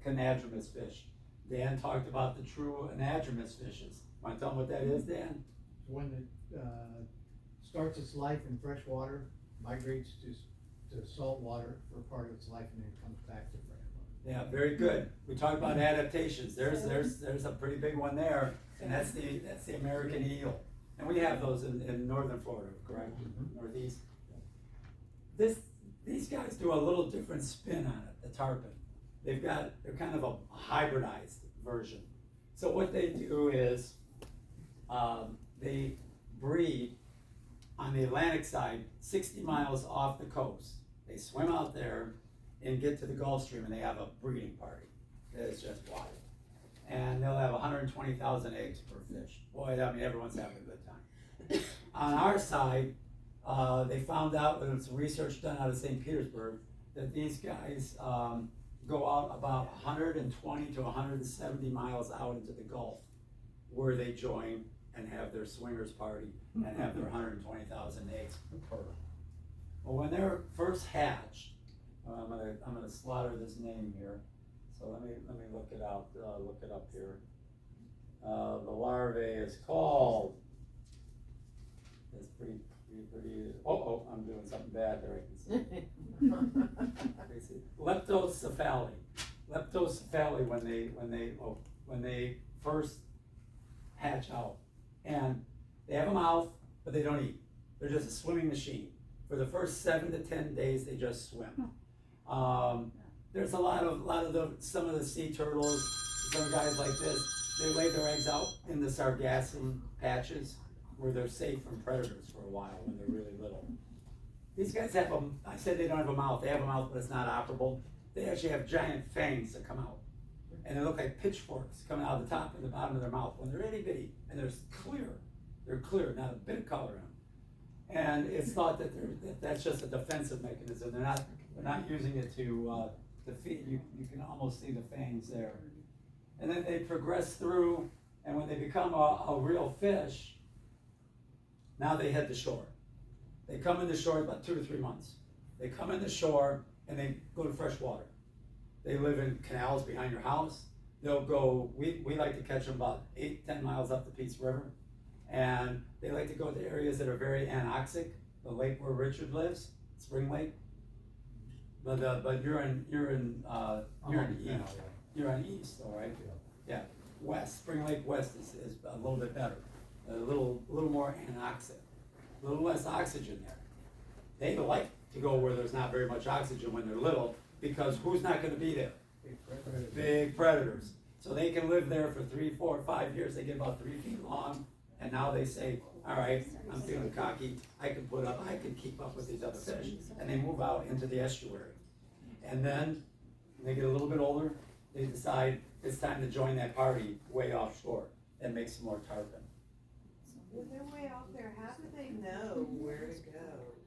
conadromous fish. Dan talked about the true anadromous fishes. Want to tell them what that is, Dan? One that starts its life in fresh water, migrates to salt water for part of its life, and then comes back to fresh water. Yeah, very good. We talked about adaptations. There's a pretty big one there, and that's the American eel. And we have those in northern Florida, correct? Northeast. These guys do a little different spin on it, the tarpon. They're kind of a hybridized version. So what they do is, they breed on the Atlantic side, 60 miles off the coast. They swim out there and get to the Gulf Stream, and they have a breeding party. It's just wild. And they'll have 120,000 eggs per fish. Boy, I mean, everyone's having a good time. On our side, they found out, with some research done out of St. Petersburg, that these guys go out about 120 to 170 miles out into the Gulf, where they join and have their swingers party and have their 120,000 eggs per. Well, when they're first hatched, I'm gonna slaughter this name here. So let me look it out. Look it up here. The larvae is called. It's pretty. Oh, I'm doing something bad there. I can see. Leptocephali. Leptocephali when they first hatch out, and they have a mouth, but they don't eat. They're just a swimming machine. For the first 7 to 10 days, they just swim. There's some of the sea turtles, some guys like this, they lay their eggs out in the sargassum patches where they're safe from predators for a while when they're really little. These guys have I said they don't have a mouth. They have a mouth, but it's not operable. They actually have giant fangs that come out. And they look like pitchforks coming out of the top and the bottom of their mouth when they're itty bitty and they're clear, not a bit of color in them. And it's thought that that's just a defensive mechanism. They're not using it to feed. You can almost see the fangs there. And then they progress through, and when they become a real fish, now they head to shore. They come into shore about 2 to 3 months. They come into shore and they go to fresh water. They live in canals behind your house. They'll go, we like to catch them about 8-10 miles up the Peace River. And they like to go to areas that are very anoxic, the lake where Richard lives, Spring Lake. But you're in east. You're on east, all right? Yeah, west, Spring Lake West is a little bit better. a little more anoxic, a little less oxygen there. They like to go where there's not very much oxygen when they're little, because who's not gonna be there? Big predators. So they can live there for 3, 4, 5 years, they get about 3 feet long, and now they say, all right, I'm feeling cocky, I can keep up with these other fish, and they move out into the estuary. And then, when they get a little bit older, they decide it's time to join that party way offshore and make some more tarpon. When they're way out there, how do they know where to go?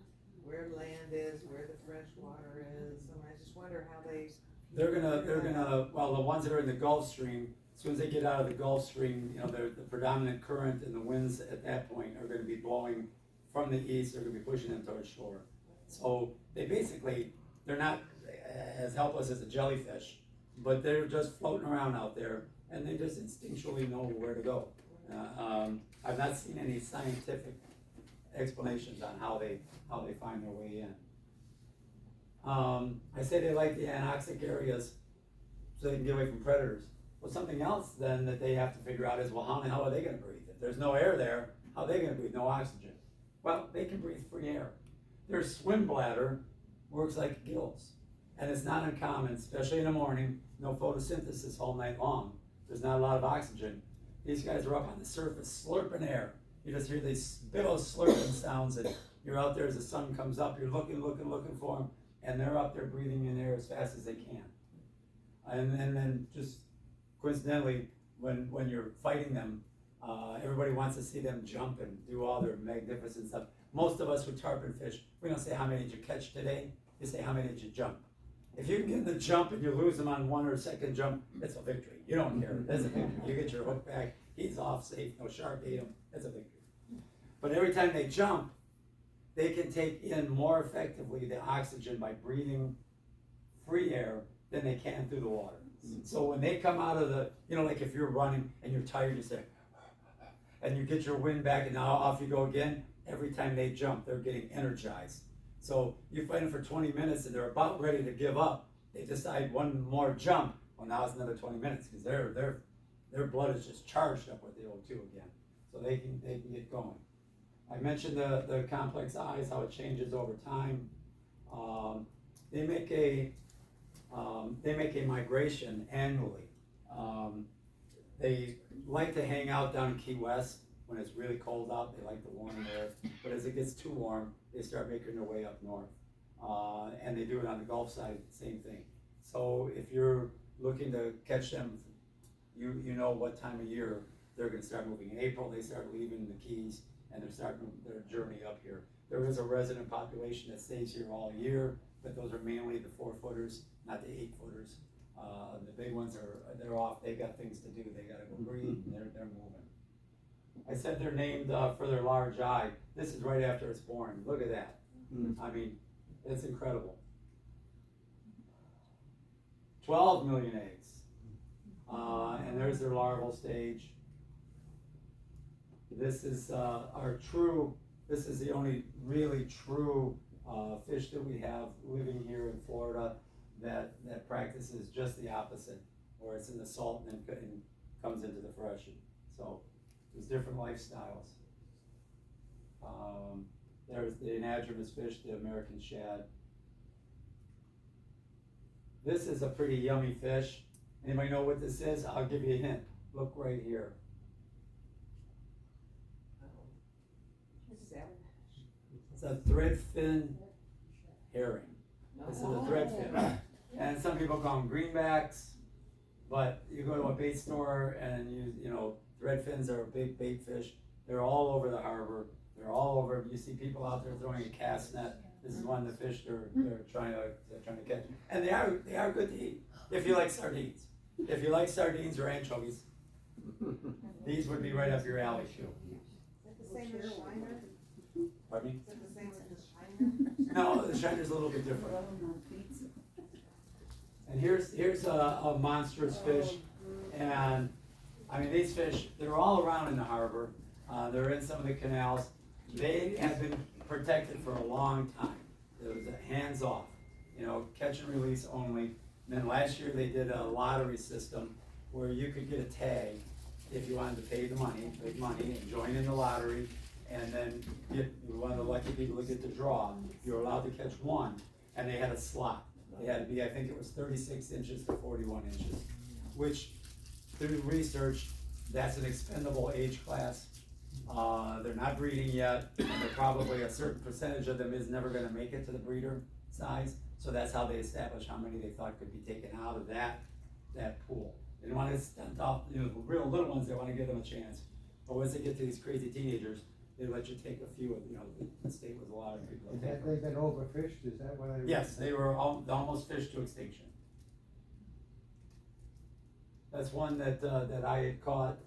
Where land is, where the fresh water is? I just wonder how they. They're gonna, well, the ones that are in the Gulf Stream, as soon as they get out of the Gulf Stream, you know, the predominant current and the winds at that point are gonna be blowing from the east, they're gonna be pushing them towards shore. So they basically, they're not as helpless as a jellyfish, but they're just floating around out there, and they just instinctually know where to go. I've not seen any scientific explanations on how they find their way in. I say they like the anoxic areas so they can get away from predators. Well, something else then that they have to figure out is, well, how the hell are they gonna breathe? If there's no air there, how are they gonna breathe? No oxygen. Well, they can breathe free air. Their swim bladder works like gills. And it's not uncommon, especially in the morning, no photosynthesis all night long. There's not a lot of oxygen. These guys are up on the surface slurping air. You just hear these billow slurping sounds, and you're out there as the sun comes up, you're looking for them, and they're up there breathing in air as fast as they can. And then just coincidentally, when you're fighting them, everybody wants to see them jump and do all their magnificent stuff. Most of us with tarpon fish, we don't say how many did you catch today, you say how many did you jump. If you can get in the jump and you lose them on one or second jump, it's a victory. You don't care, that's a victory. You get your hook back, he's off safe, no shark ate him, that's a victory. But every time they jump, they can take in more effectively the oxygen by breathing free air than they can through the water. So when they come out of the, you know, like if you're running and you're tired, you say, and you get your wind back and now off you go again, every time they jump, they're getting energized. So you fight them for 20 minutes and they're about ready to give up. They decide one more jump, well now it's another 20 minutes because their blood is just charged up with the O2 again. So they can get going. I mentioned the complex eyes, how it changes over time. They make a migration annually. They like to hang out down in Key West when it's really cold out. They like the warm air, but as it gets too warm, they start making their way up north. And they do it on the Gulf side, same thing. So if you're looking to catch them, you know what time of year they're going to start moving. In April, they start leaving the Keys and they're starting their journey up here. There is a resident population that stays here all year, but those are mainly the 4-footers, not the 8-footers. The big ones they're off. They got things to do. They got to go breed, and they're moving. I said they're named for their large eye. This is right after it's born. Look at that. I mean, it's incredible. 12 million eggs, and there's their larval stage. This is this is the only really true fish that we have living here in Florida that practices just the opposite, where it's in the salt and then comes into the fresh. So there's different lifestyles. There's the anadromous fish, the American shad. This is a pretty yummy fish. Anybody know what this is? I'll give you a hint. Look right here. It's a threadfin herring. This is a threadfin. And some people call them greenbacks, but you go to a bait store and you know, threadfins are a big bait fish. They're all over the harbor. They're all over. You see people out there throwing a cast net. This is one of the fish they're trying to catch. And they are good to eat if you like sardines. If you like sardines or anchovies, these would be right up your alley too. Is that the same as Shiner? Pardon me? Is that the same as Shiner? No, the Shiner's a little bit different. And here's a monstrous fish, and I mean these fish, they're all around in the harbor. They're in some of the canals. They have been protected for a long time. It was a hands off, you know, catch and release only. And then last year they did a lottery system where you could get a tag if you wanted to pay the money, big money, and join in the lottery, and then get, you were one of the lucky people to get the draw, you were allowed to catch one, and they had a slot. They had to be, I think it was 36 inches to 41 inches, which through research, that's an expendable age class. They're not breeding yet, and they're probably a certain percentage of them is never gonna make it to the breeder size. So that's how they established how many they thought could be taken out of that pool. They didn't wanna stunt off, the real little ones, they wanna give them a chance. But once they get to these crazy teenagers, they let you take a few of, the state was allowing people to And take had them. they been overfished, is that what I? Yes, they were almost fished to extinction. That's one that I had caught,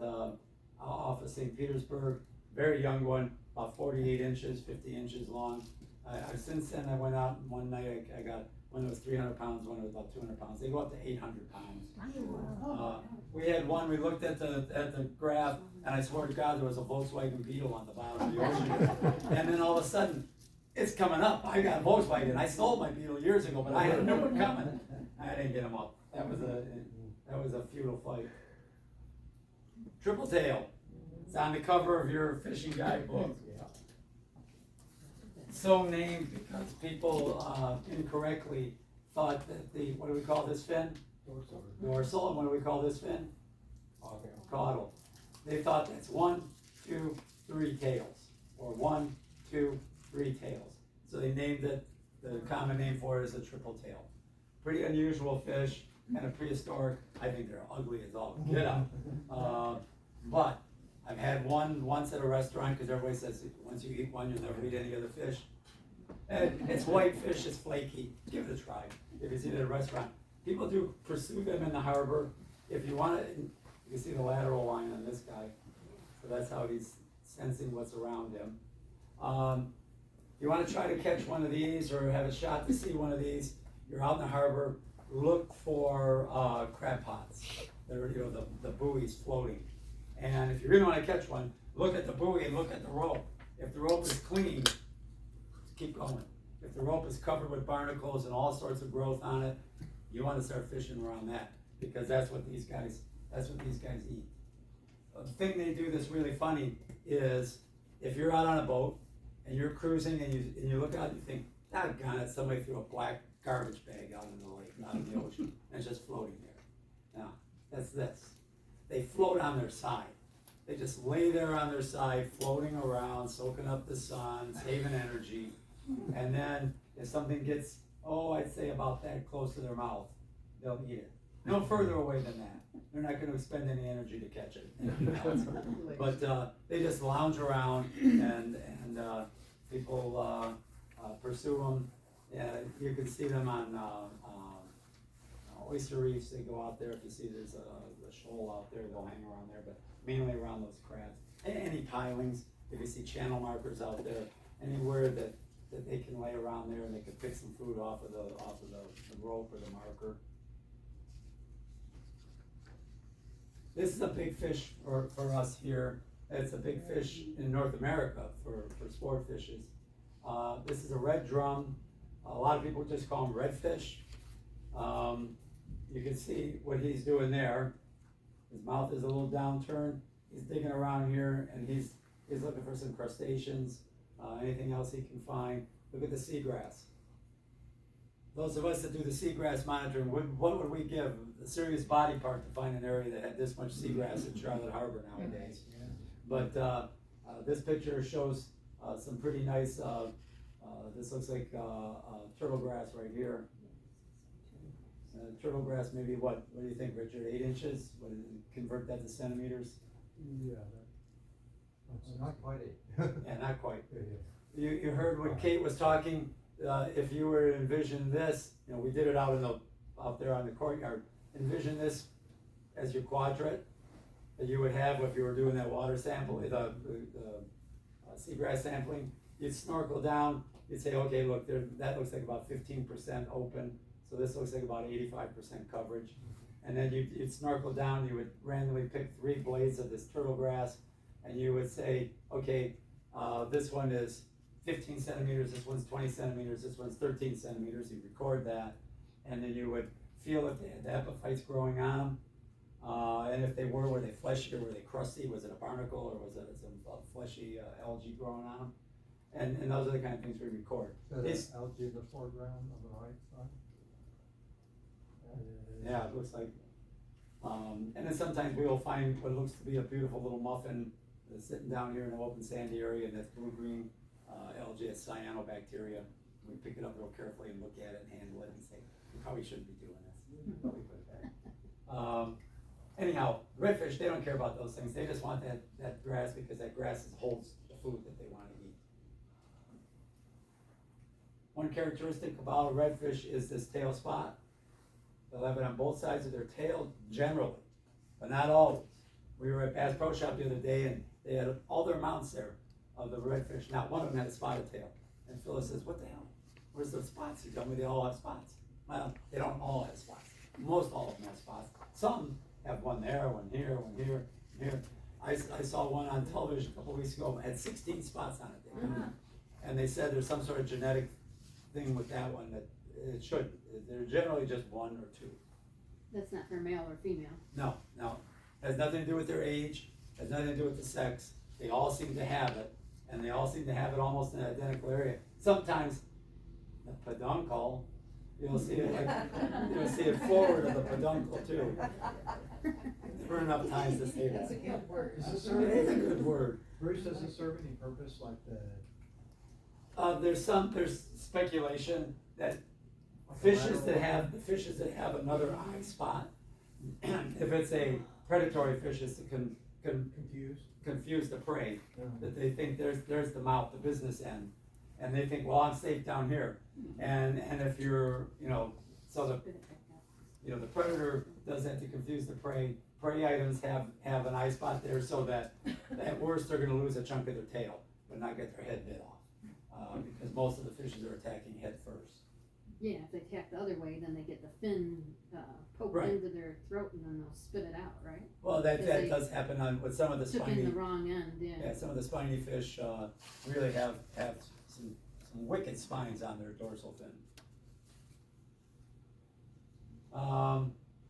off of St. Petersburg, very young one, about 48 inches, 50 inches long. Since then, I went out and one night I got one that was 300 pounds, one that was about 200 pounds. They go up to 800 pounds. We had one, we looked at the graph, and I swear to God, there was a Volkswagen Beetle on the bottom of the ocean. And then all of a sudden, it's coming up. I got a Volkswagen. I sold my Beetle years ago, but I had a new one coming. I didn't get him up. That was a futile fight. Triple tail. It's on the cover of your fishing guidebook. So named because people incorrectly thought that what do we call this fin? Dorsal. And what do we call this fin? Caudal. They thought that's 1, 2, 3 tails, or 1, 2, 3 tails. So they named it. The common name for it is a triple tail. Pretty unusual fish, kind of prehistoric. I think they're ugly as all get out. But I've had one once at a restaurant, because everybody says once you eat one, you'll never eat any other fish. And it's white fish, it's flaky. Give it a try if you see it at a restaurant. People do pursue them in the harbor. If you want to, you can see the lateral line on this guy. So that's how he's sensing what's around him. If you want to try to catch one of these or have a shot to see one of these, you're out in the harbor, look for crab pots. They're, the buoys floating. And if you really want to catch one, look at the buoy and look at the rope. If the rope is clean, keep going. If the rope is covered with barnacles and all sorts of growth on it, you want to start fishing around that, because that's what these guys eat. The thing they do that's really funny is if you're out on a boat and you're cruising and you look out and you think, doggone it, somebody threw a black garbage bag out in the lake, out in the ocean, and it's just floating there. Now, that's this. They float on their side. They just lay there on their side, floating around, soaking up the sun, saving energy. And then if something gets, I'd say about that close to their mouth, they'll eat it. No further away than that. They're not gonna expend any energy to catch it. But they just lounge around and people pursue them. You can see them on oyster reefs. They go out there. If you see there's a shoal out there, they'll hang around there, but mainly around those crabs. Any pilings, if you see channel markers out there, anywhere that they can lay around there and they can pick some food off of the rope or the marker. This is a big fish for us here. It's a big fish in North America for sport fishes. This is a red drum. A lot of people just call them redfish. You can see what he's doing there. His mouth is a little downturned. He's digging around here and he's looking for some crustaceans, anything else he can find. Look at the seagrass. Those of us that do the seagrass monitoring, what would we give a serious body part to find an area that had this much seagrass in Charlotte Harbor nowadays? But this picture shows some pretty nice, this looks like turtle grass right here. Turtle grass, maybe what do you think, Richard? 8 inches? What did you convert that to centimeters? Yeah, that's not quite it. Yeah, not quite. You heard when Kate was talking. If you were to envision this, we did it out there on the courtyard. Envision this as your quadrant that you would have if you were doing that water sample, the seagrass sampling. You'd snorkel down. You'd say, okay, look, that looks like about 15% open. So this looks like about 85% coverage. And then you'd snorkel down, you would randomly pick 3 blades of this turtle grass, and you would say, okay, this one is 15 centimeters, this one's 20 centimeters, this one's 13 centimeters. You'd record that, and then you would feel if they had the epiphytes growing on them. and if they were they fleshy or were they crusty? Was it a barnacle or was it some fleshy algae growing on them? And those are the kind of things we record. So It's- the algae in the foreground on the right side? Yeah, it looks like, and then sometimes we will find what looks to be a beautiful little muffin that's sitting down here in an open sandy area, and that's blue-green algae, it's cyanobacteria. We pick it up real carefully and look at it and handle it and say, we probably shouldn't be doing this. Probably put it back. Anyhow, redfish, they don't care about those things, they just want that grass because that grass holds the food that they wanna eat. One characteristic about a redfish is this tail spot. They'll have it on both sides of their tail generally, but not always. We were at Bass Pro Shop the other day and they had all their mounts there of the redfish. Not one of them had a spotted tail. And Phyllis says, what the hell? Where's the spots? He told me they all have spots. Well, they don't all have spots. Most all of them have spots. Some have one there, one here, one here, here. I saw one on television a couple weeks ago, had 16 spots on it. And they said there's some sort of genetic thing with that one that it shouldn't. They're generally just one or two. That's not for male or female. No, has nothing to do with their age, has nothing to do with the sex. They all seem to have it, and they all seem to have it almost in an identical area. Sometimes the peduncle, you'll see it forward of the peduncle too. Never enough times to say That's a that. good word. Is this It is a good word. Bruce, does it serve any purpose, like the? There's speculation that fishes that have another eye spot, if it's a predatory fish, is to confuse the prey, that they think there's the mouth, the business end, and they think, well, I'm safe down here, and if you're, so the predator does that to confuse the prey. Prey items have an eye spot there so that at worst they're gonna lose a chunk of their tail, but not get their head bit off, because most of the fishes are attacking head first. Yeah, if they attack the other way, then they get the fin poked Right. into their throat and then they'll spit it out, right? Well, that Because they does happen with some of the Took in spiny. the wrong end, yeah. Yeah, some of the spiny fish really have some wicked spines on their dorsal fin.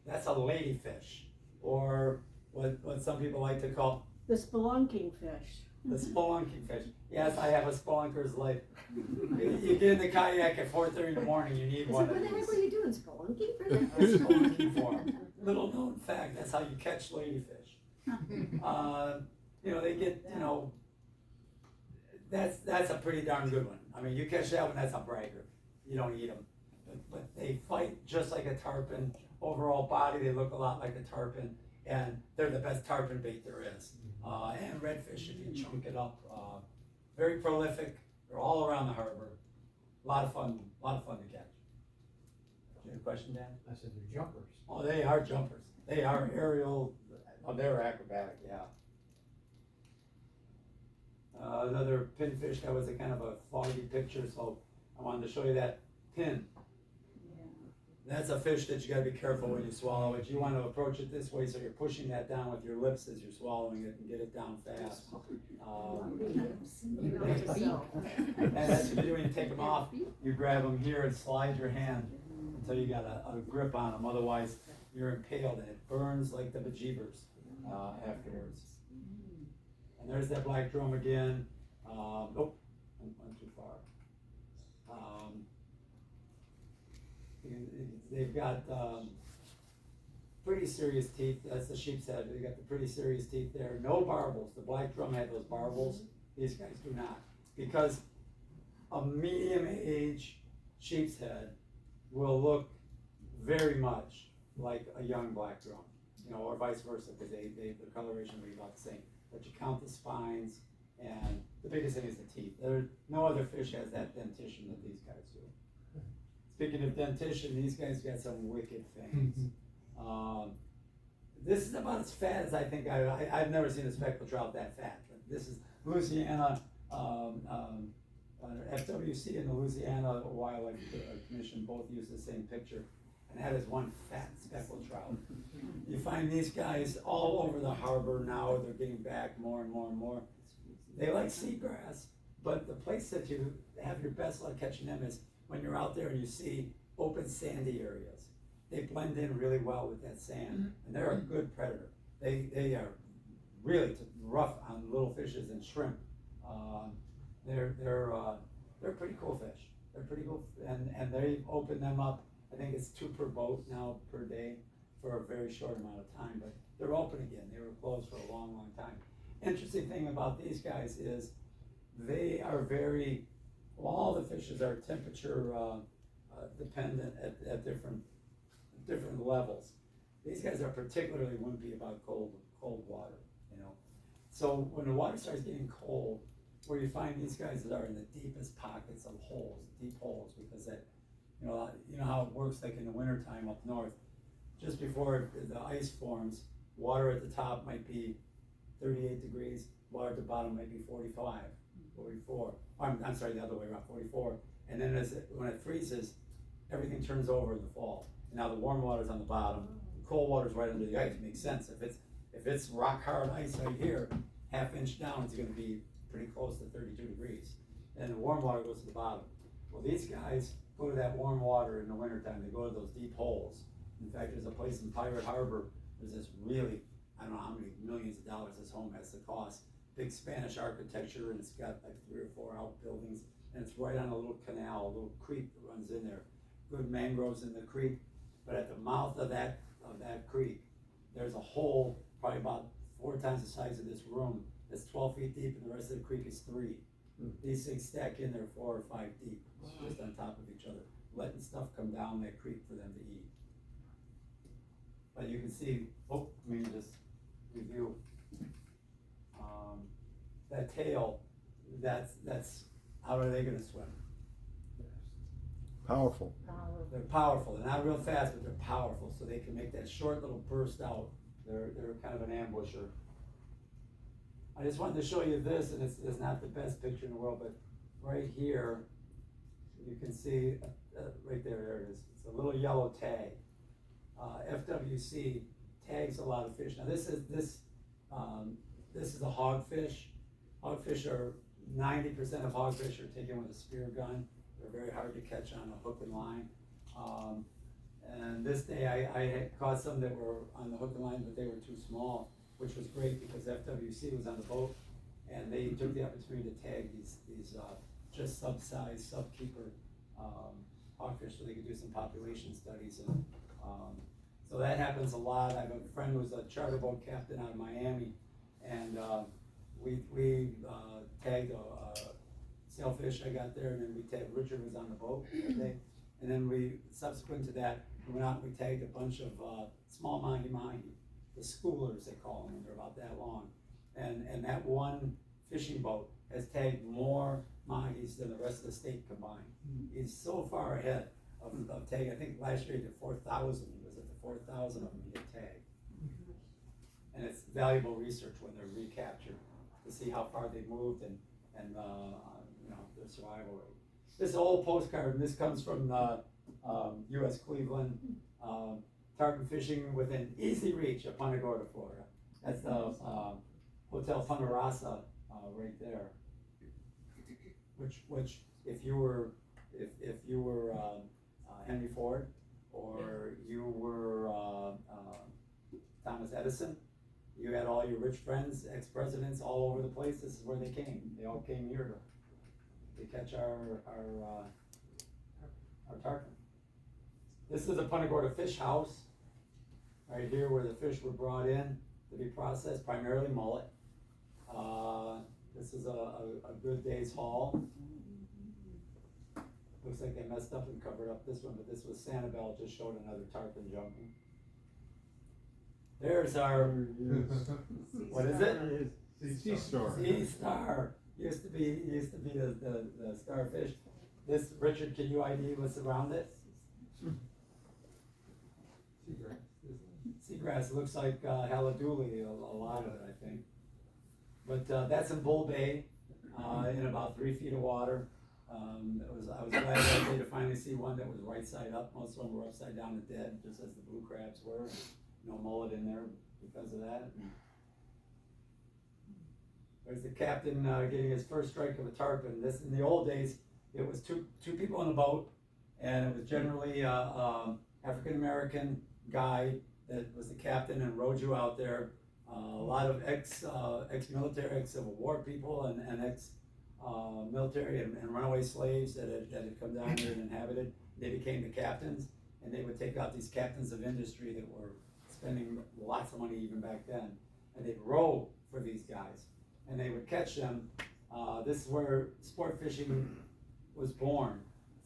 That's a ladyfish, or what some people like to call The spelunking fish. the spelunking fish. Yes, I have a spelunker's life. You get in the kayak at 4:30 in the morning, you need I one said, of what the heck these. were you doing, spelunking for A that? spelunking form. Little known fact, that's how you catch ladyfish. They get, that's a pretty darn good one. I mean, you catch that one, that's a bragger. You don't eat them. But they fight just like a tarpon. Overall body, they look a lot like a tarpon, and they're the best tarpon bait there is. And redfish, if you chunk it up, very prolific. They're all around the harbor. A lot of fun to catch. You have a question, Dan? I said they're jumpers. Oh, they are jumpers. They are aerial, they're acrobatic, yeah. Another pinfish, that was a kind of a foggy picture, so I wanted to show you that pin. That's a fish that you gotta be careful when you swallow it. You wanna approach it this way, so you're pushing that down with your lips as you're swallowing it and get it down fast. And that's what you do when you take them off. You grab them here and slide your hand until you got a grip on them, otherwise you're impaled and it burns like the bejeebers afterwards. And there's that black drum again. Nope, went too far. They've got pretty serious teeth. That's the sheep's head. They got the pretty serious teeth there. No barbels. The black drum had those barbels. These guys do not, because a medium-age sheep's head will look very much like a young black drum, or vice versa, because the coloration will be about the same. But you count the spines, and the biggest thing is the teeth. No other fish has that dentition that these guys do. Speaking of dentition, these guys got some wicked fangs. This is about as fat as I think I've never seen a speckled trout that fat. This is Louisiana, FWC and the Louisiana Wildlife Commission both use the same picture, and that is one fat speckled trout. You find these guys all over the harbor now. They're getting back more and more and more. They like seagrass, but the place that you have your best luck catching them is when you're out there and you see open sandy areas. They blend in really well with that sand, and they're a good predator. they are really rough on little fishes and shrimp. They're pretty cool fish. They're pretty cool, and they open them up. I think it's 2 per boat now per day for a very short amount of time, but they're open again. They were closed for a long, long time. Interesting thing about these guys is they are very, well, all the fishes are temperature dependent at different levels. These guys are particularly wimpy about cold water, you know. So when the water starts getting cold, where you find these guys that are in the deepest pockets of holes, deep holes, because that, you know how it works like in the wintertime up north, just before the ice forms, water at the top might be 38 degrees, water at the bottom might be 45, 44. I'm sorry, the other way around, 44. And then when it freezes, everything turns over in the fall. And now the warm water's on the bottom, the cold water's right under the ice. It makes sense. If it's rock hard ice right here, half-inch down, it's gonna be pretty close to 32 degrees. And the warm water goes to the bottom. Well, these guys go to that warm water in the wintertime. They go to those deep holes. In fact, there's a place in Pirate Harbor, there's this really, I don't know how many millions of dollars this home has to cost, big Spanish architecture, and it's got like 3 or 4 outbuildings, and it's right on a little canal, a little creek that runs in there. Good mangroves in the creek, but at the mouth of that creek, there's a hole probably about 4 times the size of this room, that's 12 feet deep, and the rest of the creek is 3. These things stack in there 4 or 5 deep, just on top of each other, letting stuff come down that creek for them to eat. But you can see, just review. That tail, that's, how are they gonna swim? Powerful. They're powerful, they're not real fast, but they're powerful, so they can make that short little burst out. They're kind of an ambusher. I just wanted to show you this, and it's not the best picture in the world, but right here, you can see, right there it is. It's a little yellow tag. FWC tags a lot of fish. Now this is a hogfish. Hogfish are 90% of hogfish are taken with a spear gun. They're very hard to catch on a hook and line. And this day I had caught some that were on the hook and line, but they were too small, which was great because FWC was on the boat, and they took the opportunity to tag these just sub-size, sub-keeper hogfish so they could do some population studies. And so that happens a lot. I have a friend who's a charter boat captain out of Miami, and we tagged a sailfish I got there, and then we tagged, Richard was on the boat that day, and then subsequent to that, we went out and we tagged a bunch of small mahi-mahi, the schoolers they call them, and they're about that long. And that one fishing boat has tagged more mahis than the rest of the state combined. He's so far ahead of tagging. I think last year he did 4,000. He was at the 4,000 of them he had tagged. And it's valuable research when they're recaptured to see how far they moved and their survival rate. This old postcard, and this comes from U.S. Cleveland, tarpon fishing within easy reach of Punta Gorda, Florida. That's the Hotel Punta Rasa right there. Which if you were Henry Ford, or you were Thomas Edison, you had all your rich friends, ex-presidents all over the place. This is where they came. They all came here to catch our tarpon. This is a Punta Gorda fish house, right here where the fish were brought in to be processed, primarily mullet. This is a good day's haul. Looks like they messed up and covered up this one, but this was Sanibel, just showed another tarpon jumping. There's our, what is it? Sea Star. Sea Star. Used to be the starfish. This, Richard, can you ID what's around it? Seagrass. Looks like haladuli, a lot of it, I think. But that's in Bull Bay, in about 3 feet of water. I was glad that day to finally see one that was right side up. Most of them were upside down and dead, just as the blue crabs were. No mullet in there because of that. And there's the captain getting his first strike of a tarpon. This, in the old days, it was two people on a boat, and it was generally African American guy that was the captain and rowed you out there. A lot of ex-military, ex-Civil War people and military and runaway slaves that had come down here and inhabited. They became the captains, and they would take out these captains of industry that were spending lots of money even back then, and they'd row for these guys, and they would catch them. This is where sport fishing was born.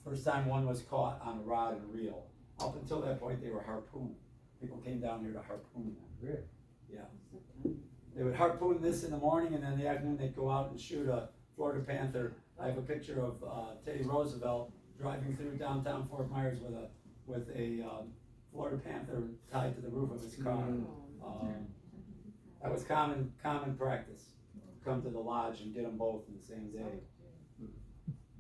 First time one was caught on a rod and reel. Up until that point, they were harpooned. People came down here to harpoon them. Really? Yeah. They would harpoon this in the morning, and then in the afternoon they'd go out and shoot a Florida panther. I have a picture of Teddy Roosevelt driving through downtown Fort Myers with a Florida panther tied to the roof of his car. That was common practice. Come to the lodge and get them both in the same day.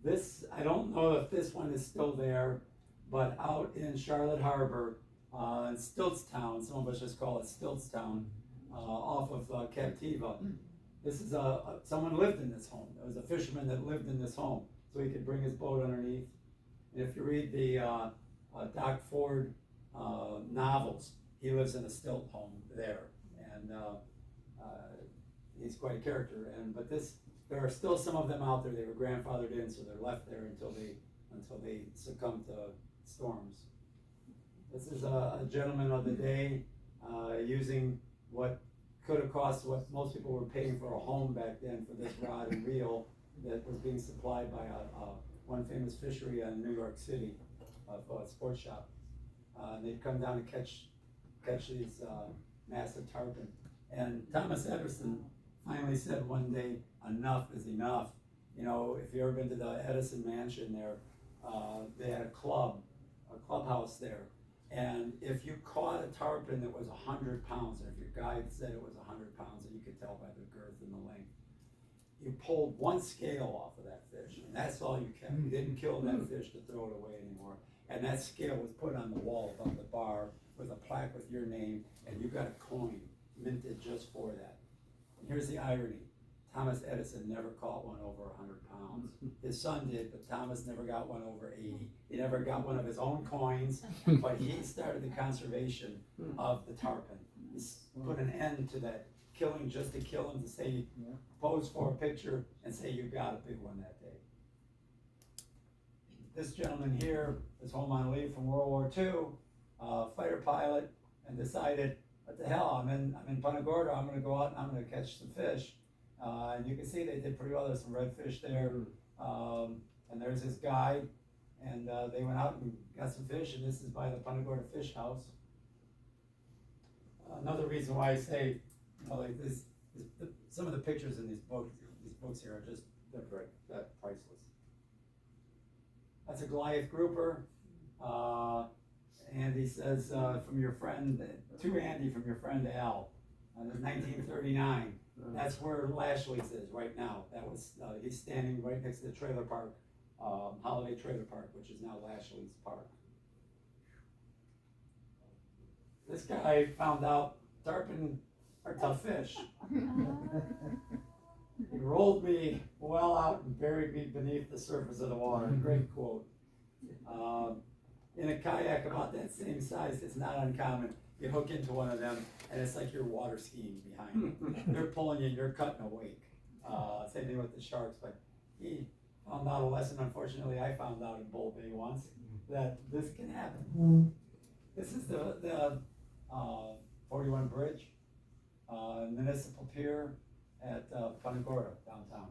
This, I don't know if this one is still there, but out in Charlotte Harbor, in Stiltstown, some of us just call it Stiltstown, off of Captiva. This is someone lived in this home. There was a fisherman that lived in this home, so he could bring his boat underneath. And if you read the Doc Ford novels, he lives in a stilt home there, and he's quite a character. But there are still some of them out there. They were grandfathered in, so they're left there until they succumb to storms. This is a gentleman of the day using what could have cost what most people were paying for a home back then for this rod and reel that was being supplied by one famous fishery in New York City, a sports shop. And they'd come down and catch these massive tarpon. And Thomas Edison finally said one day, enough is enough. You know, if you've ever been to the Edison mansion there, they had a clubhouse there. And if you caught a tarpon that was 100 pounds, and if your guide said it was 100 pounds, and you could tell by the girth and the length, you pulled one scale off of that fish, and that's all you kept. You didn't kill that fish to throw it away anymore. And that scale was put on the wall above the bar with a plaque with your name, and you got a coin minted just for that. And here's the irony. Thomas Edison never caught one over 100 pounds. His son did, but Thomas never got one over 80. He never got one of his own coins, but he started the conservation of the tarpon. He put an end to that killing just to kill him, to say, pose for a picture and say you got a big one that day. This gentleman here was home on leave from World War II, fighter pilot, and decided, what the hell, I'm in Punta Gorda, I'm gonna go out and I'm gonna catch some fish. And you can see they did pretty well. There's some redfish there, and there's this guide, and they went out and got some fish, and this is by the Punta Gorda Fish House. Another reason why I say, you know, like some of the pictures in these books here are just, they're priceless. That's a Goliath grouper. Andy says, from your friend, to Andy from your friend Al, this is 1939. That's where Lashley's is right now. That was, he's standing right next to the trailer park, Holiday Trailer Park, which is now Lashley's Park. This guy found out tarpon are tough fish. He rolled me well out and buried me beneath the surface of the water. Great quote. In a kayak about that same size, it's not uncommon. You hook into one of them, and it's like you're water skiing behind you. They're pulling you, and you're cutting a wake. Same thing with the sharks, but he found out a lesson, unfortunately, I found out in Bull Bay once, that this can happen. This is the 41 Bridge, municipal pier at Punta Gorda, downtown.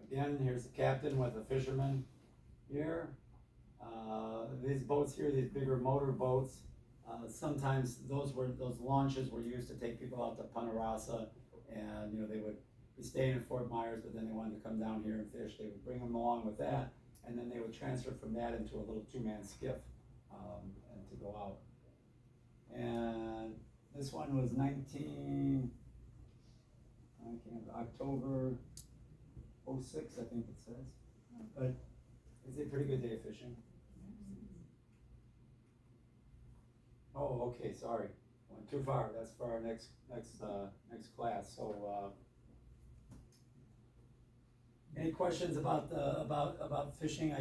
Again, here's the captain with a fisherman here. These boats here, these bigger motor boats, sometimes those launches were used to take people out to Punta Rasa, and you know, they would be staying in Fort Myers, but then they wanted to come down here and fish. They would bring them along with that, and then they would transfer from that into a little two-man skiff and to go out. And this one was October 06, I think it says, but it's a pretty good day of fishing. Oh, okay, sorry, went too far. That's for our next class. So, any questions about fishing?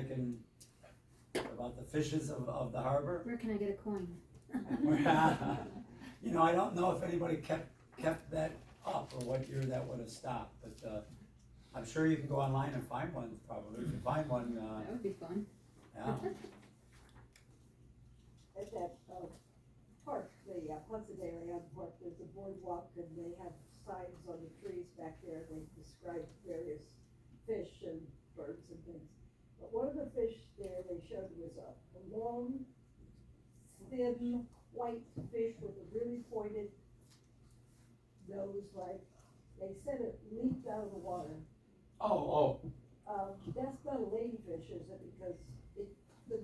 About the fishes of the harbor? Where can I get a coin? You know, I don't know if anybody kept that up or what year that would have stopped, but, I'm sure you can go online and find one, probably, if you find one, That would be fun. yeah. At that, park, the Hudson area park, there's a boardwalk and they have signs on the trees back there, they describe various fish and birds and things. But one of the fish there they showed was a long, thin, white fish with a really pointed nose, like, they said it leaped out of the water. Oh, That's not a ladyfish, is it? Because the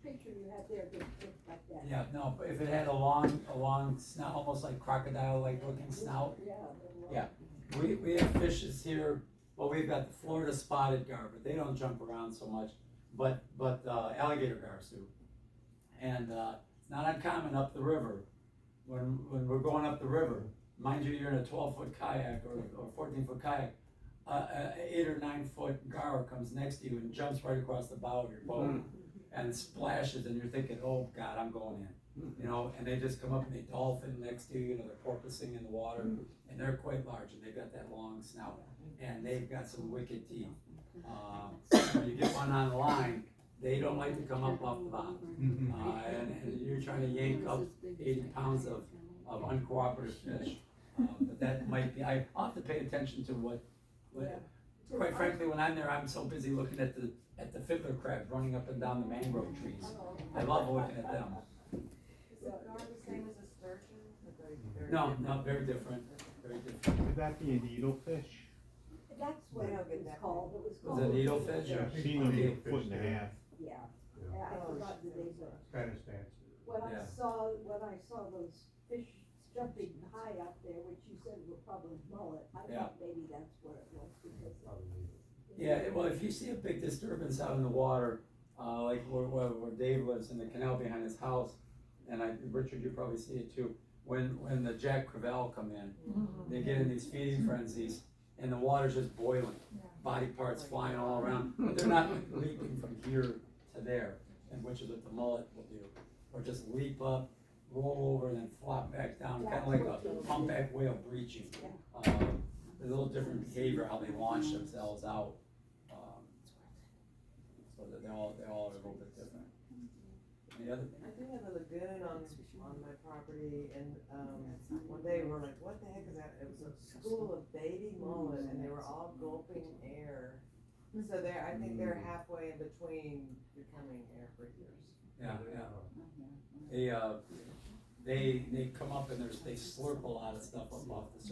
picture you had there didn't look like that. yeah, no, but if it had a long snout, almost like crocodile-like looking snout. Yeah. they're long. Yeah. We have fishes here, well, we've got the Florida spotted gar, but they don't jump around so much, but alligator gars do. And, it's not uncommon up the river, when we're going up the river, mind you, you're in a 12-foot kayak or 14-foot kayak, a 8 or 9 foot gar comes next to you and jumps right across the bow of your boat and splashes, and you're thinking, oh God, I'm going in, you know, and they just come up and they dolphin next to you, you know, they're porpoising in the water, and they're quite large, and they've got that long snout, and they've got some wicked teeth. When you get one on the line, they don't like to come up off the bottom, and you're trying to yank up 80 pounds of uncooperative fish. But that might be, I'll have to pay attention to what, quite frankly, when I'm there, I'm so busy looking at the fiddler crabs running up and down the mangrove trees. I love looking at them. Is the gar the same as a sturgeon? Or very No, different? very different, very different. Could that be a needlefish? That's what They it don't get was that called, it was Was called. it needlefish? Yeah, I've seen them a foot and a half. Yeah, yeah, I forgot the name of it. Kinda fancy. When I Yeah. saw those fish jumping high up there, which you said were probably mullet, I Yeah. thought maybe that's what it was, because. Probably. Yeah, well, if you see a big disturbance out in the water, like where Dave lives in the canal behind his house, and Richard, you probably see it too, when the Jack Crevalle come in, they get in these feeding frenzies, and the water's just boiling, body parts flying all around, but they're not like leaping from here to there, and which is what the mullet will do, or just leap up, roll over, and then flop back down, kinda like a humpback whale breaching. There's a little different behavior, how they launch themselves out. So that they all are a little bit different. Any other? I do have a lagoon on my property, and, one day we're like, what the heck is that? It was a school of baby mullet, and they were all gulping air. So I think they're halfway in between becoming air breathers. Yeah, yeah. They come up and they slurp a lot of stuff up off the surface.